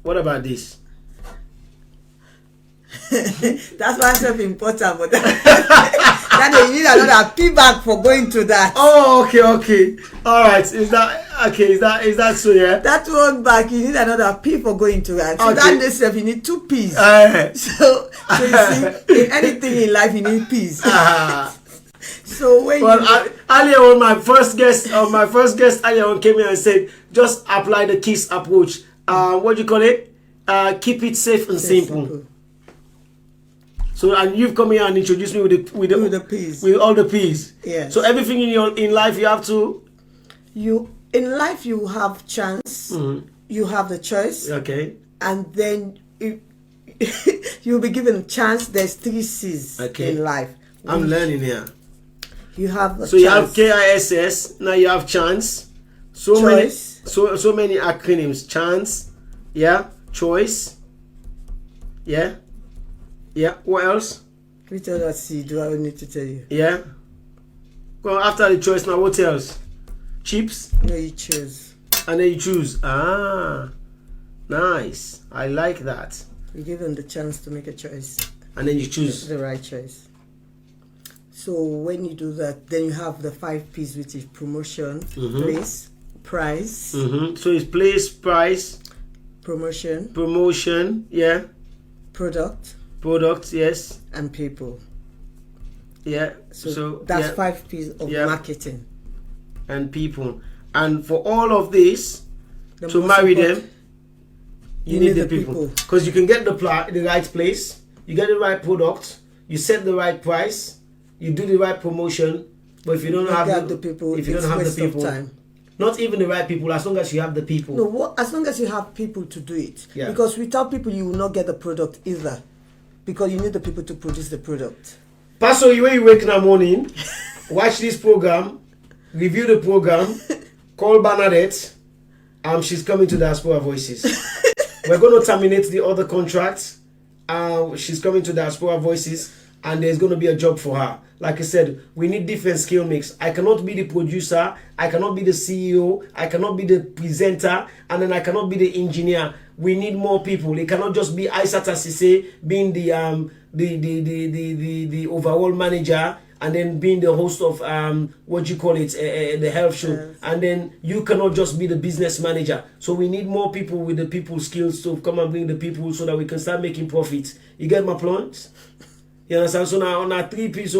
What about this? That's why it's important, but that you need another feedback for going to that. Oh, okay. All right. Is that so? Yeah. That one back, you need another P for going to that. So Okay. that itself, you need 2 P's. So you see, in anything in life, you need P's. So when earlier on, my first guest earlier on came here and said, just apply the KISS approach. What do you call it? Keep it safe and simple. So, and you've come here and introduced me with the P's, with all the P's. Yes. So everything in life you have to. In life you have chance. You have the choice. Okay. And then you'll be given a chance. There's 3 C's in life. I'm learning here. You have a so chance. you have KISS. Now you have chance. Choice. So many acronyms. Chance. Yeah. Choice. Yeah. Yeah. What else? Which other C do I need to tell you? Yeah. Well, after the choice now, what else? Chips. No, you choose. And then you choose. Ah, nice. I like that. You give them the chance to make a choice. And then you choose the right choice. So when you do that, then you have the 5 P's, which is promotion, place, price. So it's place, price, promotion, yeah, product, yes, and people. Yeah. So that's 5 P's of marketing. And people. And for all of this, to marry them, you need the people. Because you can get the right place, you get the right product, you set the right price, you do the right promotion, but if you don't have the people, if you don't have the people, time. Not even the right people, as long as you have the people. No, as long as you have people to do it. Yeah. Because without people, you will not get the product either. Because you need the people to produce the product. Pastor, when you wake in the morning, watch this program, review the program, call Bernadette, she's coming to Diaspora Voices. We're going to terminate the other contracts. She's coming to Diaspora Voices, and there's going to be a job for her. Like I said, we need different skill mix. I cannot be the producer, I cannot be the CEO, I cannot be the presenter, and then I cannot be the engineer. We need more people. It cannot just be Aisata Sise being the overall manager, and then being the host of the health show. Yes. And then you cannot just be the business manager. So we need more people with the people skills to come and bring the people so that we can start making profits. You get my point? You understand? So now on a 3 piece,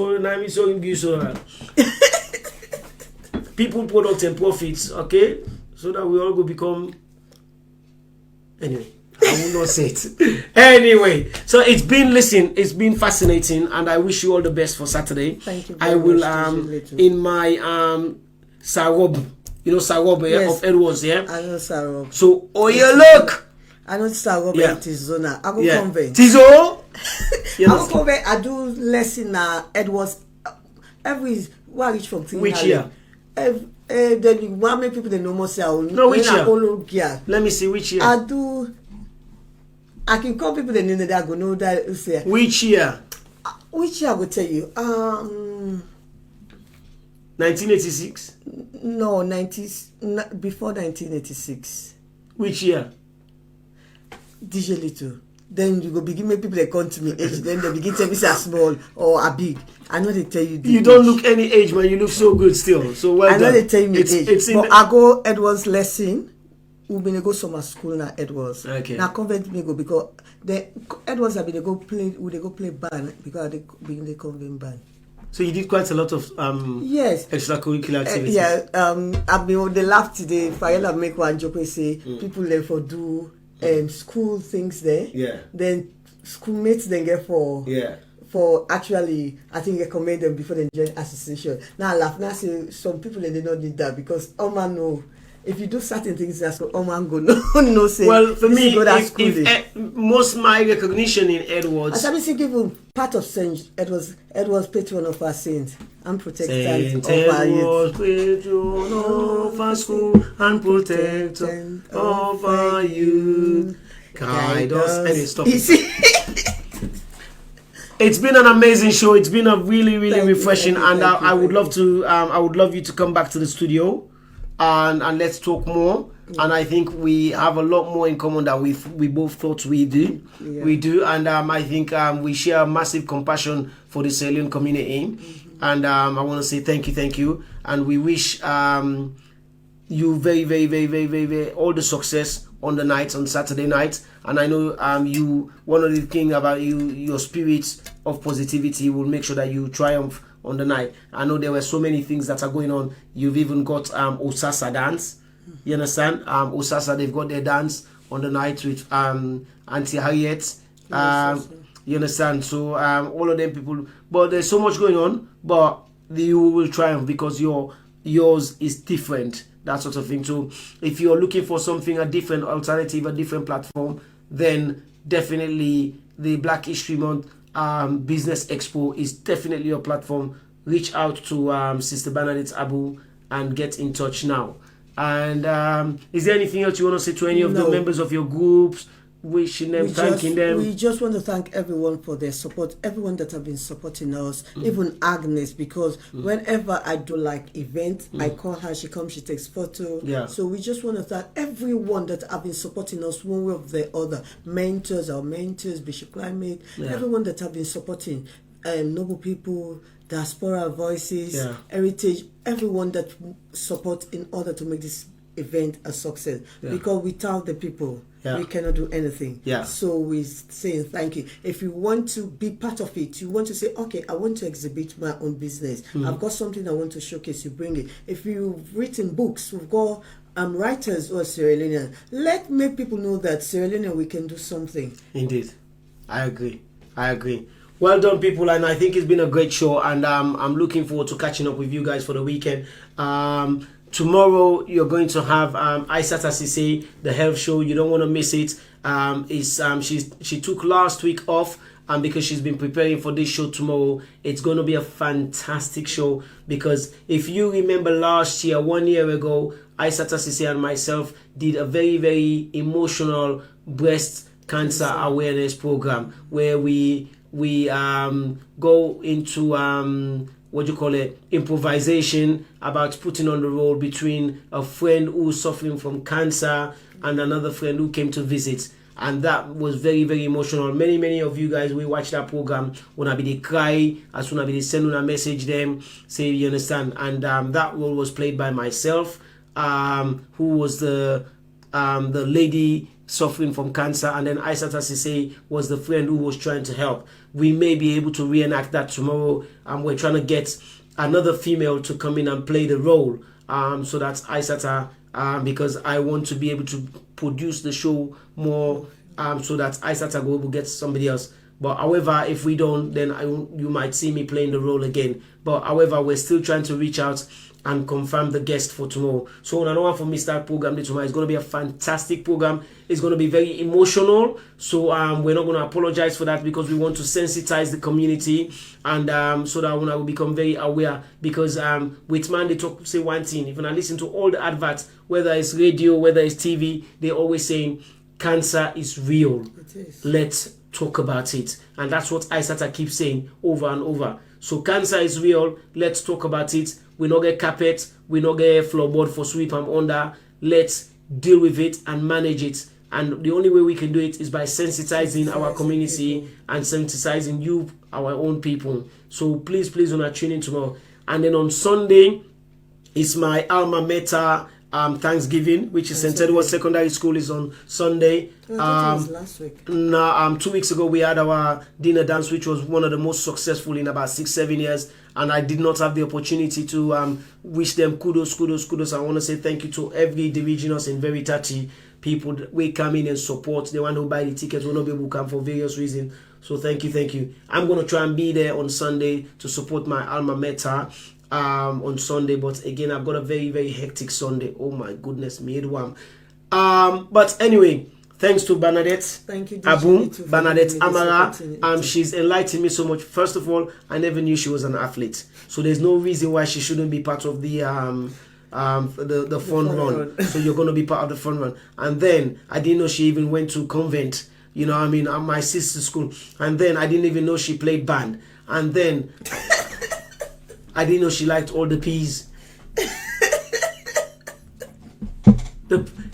people, products, and profits, okay? So that we all go become. Anyway, I will not say it. Anyway, so it's been fascinating, and I wish you all the best for Saturday. Thank you. I will in my Sarob, Sarob of Edwards, yeah. I know Sarob. So look. I know Sarob in Tizona. I go convent. Tizo. I go convent. I do lesson Edwards every reach from which year? Then how many people they know more say no which year? Let me see which year. I can call people the name that I go know that say which year? Which year I will tell you? 1986? No, before 1986. Which year? DJ Little. Then you go begin make people that come to me age. Then they begin tell me say small or a big. I know they tell you. You don't look any age, man. You look so good still. So well I know done. they tell me age. But I go Edwards lesson. We been go summer school now Edwards. Okay. Now convent me go because the Edwards have been they go play band because they been the convent band. So you did quite a lot of extracurricular activities. I mean they laugh today. Fayela make one joke and say people there for do school things there. Yeah. Then schoolmates then get for actually I think recommend them before they join association. Now I laugh now say some people they don't need that because man know if you do certain things, that's oh man, go no say. Well, for me, if most my recognition in Edwards. as I been given part of Saint Edward's patron of our saints and protector Saint of our youth. Edward's patron of our school and protector of our youth. Guide us. Anyway, stop. It's been an amazing show. It's been a really refreshing, and I would love to. I would love you to come back to the studio, and let's talk more. Yeah. And I think we have a lot more in common that we both thought we do. Yeah. We do, and I think we share a massive compassion for the Salone community. Mm-hmm. And I want to say thank you, and we wish you very all the success on the night, on Saturday night. And I know you, one of the things about you, your spirit of positivity will make sure that you triumph on the night. I know there were so many things that are going on. You've even got Osasa dance. You understand? Osasa, they've got their dance on the night with Auntie Harriet. You understand? So all of them people, but there's so much going on, but you will triumph because yours is different. That sort of thing. So if you're looking for something, a different alternative, a different platform, then definitely the Black History Month Business Expo is definitely your platform. Reach out to Sister Bernadette Abu and get in touch now. And is there anything else you want to say to any of the members of your groups? Wishing them, thanking them. We just want to thank everyone for their support, everyone that have been supporting us, even Agnes, because whenever I do like events, I call her, she comes, she takes photo. Yeah. So we just want to thank everyone that have been supporting us one way or the other. Our mentors, Bishop Climate, everyone that have been supporting Noble People, Diaspora Voices, Heritage, everyone that support in order to make this event a success. Because without the people, we cannot do anything. So we say thank you. If you want to be part of it, you want to say, okay, I want to exhibit my own business. I've got something I want to showcase, you bring it. If you've written books, we've got writers or Sierra Leonean. Let make people know that Sierra Leone, we can do something. Indeed. I agree. Well done, people, and I think it's been a great show, and I'm looking forward to catching up with you guys for the weekend. Tomorrow you're going to have Aisata Sise, the health show. You don't want to miss it. She took last week off, and because she's been preparing for this show tomorrow, it's going to be a fantastic show. Because if you remember last year, 1 year ago, Aisata Sise and myself did a very emotional breast cancer awareness program where we go into improvisation about putting on the role between a friend who's suffering from cancer and another friend who came to visit. And that was very emotional. Many of you guys, we watched that program. When I be they cry, as soon as they send a message them, say you understand. And that role was played by myself, who was the lady suffering from cancer, and then Aisata Sise was the friend who was trying to help. We may be able to reenact that tomorrow, and we're trying to get another female to come in and play the role. So that's Aisata, because I want to be able to produce the show more, so that Aisata will get somebody else. But however, if we don't, then you might see me playing the role again. But however, we're still trying to reach out and confirm the guest for tomorrow. So I don't want to miss that program tomorrow. It's going to be a fantastic program. It's going to be very emotional. So we're not going to apologize for that, because we want to sensitize the community, and so that when I will become very aware. Because with man, they talk, say one thing. If I listen to all the adverts, whether it's radio, whether it's TV, they're always saying cancer is real. It is. Let's talk about it. And that's what Aisata keeps saying over and over. So cancer is real. Let's talk about it. We not get carpet. We not get floorboard for sweep and under. Let's deal with it and manage it. And the only way we can do it is by sensitizing our community and sensitizing you, our own people. So please, when I tune in tomorrow. And then on Sunday, it's my alma mater Thanksgiving, which is St. Edward Secondary School, is on Sunday. Last week. No, 2 weeks ago we had our dinner dance, which was one of the most successful in about 6-7 years, and I did not have the opportunity to wish them kudos. I want to say thank you to every Diriginos in Veritati people. We come in and support. The one who buy the tickets will not be able to come for various reasons. So thank you. I'm going to try and be there on Sunday to support my alma mater. on Sunday. But again, I've got a very, very hectic Sunday. Oh my goodness, me one. But anyway, thanks to Bernadette. Thank you, Abu, Bernadette Amara. She's enlightened me so much. First of all, I never knew she was an athlete, so there's no reason why she shouldn't be part of the fun run. So you're going to be part of the fun run. And then I didn't know she even went to convent, you know what I mean, at my sister's school. And then I didn't even know she played band. And then I didn't know she liked all the peas.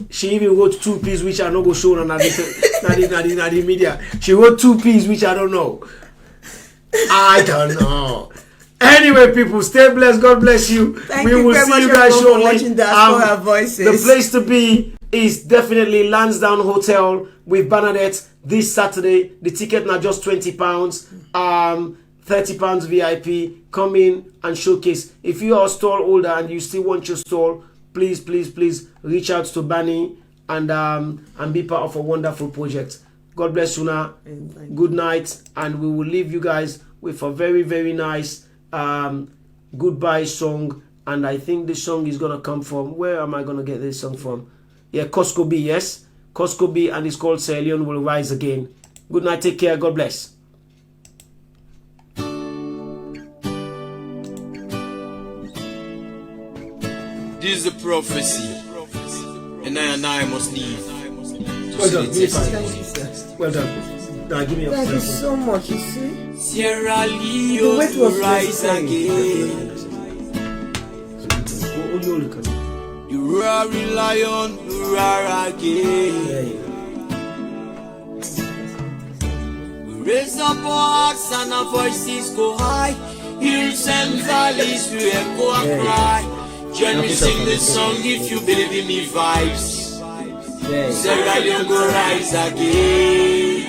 She even wrote 2 P's which are not going to show on the media. She wrote 2 P's which I don't know. I don't know. Anyway, people, stay blessed. God bless you. We will see you guys shortly. The place to be is definitely Lansdowne Hotel with Bernadette this Saturday. The ticket now just £20. £30 VIP. Come in and showcase. If you are a stall holder and you still want your stall, please reach out to Bani and be part of a wonderful project. God bless you now. Good night, and we will leave you guys with a very, very nice goodbye song. And I think this song is gonna come from, where am I gonna get this song from? Yeah, Costco B, yes, Costco B, and it's called SALONE Will Rise Again. Good night, take care, God bless. This is a prophecy, and I must leave. Well done, well done. Now give me Thank you so much, you see. Sierra Leone will rise again. The roaring lion will roar again. We raise up our hearts and our voices go high. Hills and valleys we echo and cry. Join me sing this song if you believe in me vibes. Sierra Leone go rise again.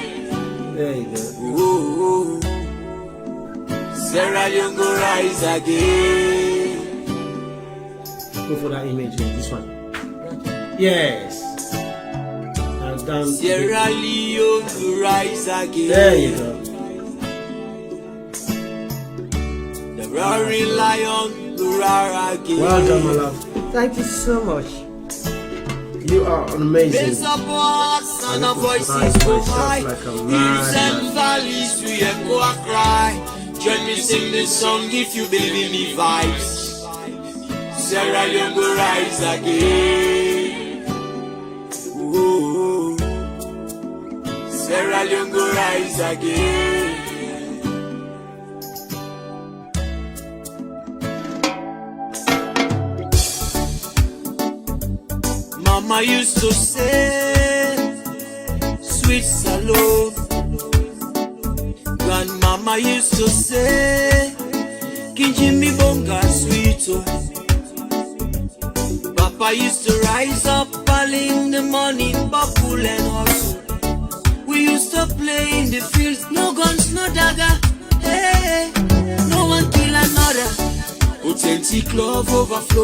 There you go. Ooh. Sierra Leone go rise again. Go for that image, this one. Yes. Down. Sierra Leone go rise again. There you go. The roaring lion go roar again. Well done, my love. Thank you so much. You are amazing. Raise up our hearts and our voices go high. Hills and valleys we echo and cry. Join me sing this song if you believe in me vibes. Sierra Leone go rise again. Ooh. Sierra Leone go rise again. Mama used to say, sweet salone. Grandmama used to say, Kinjimi bonga sweet. Papa used to rise up early in the morning, buckle and hustle. We used to play in the fields, no guns, no dagger. Hey, no one kill another. Authentic love overflow.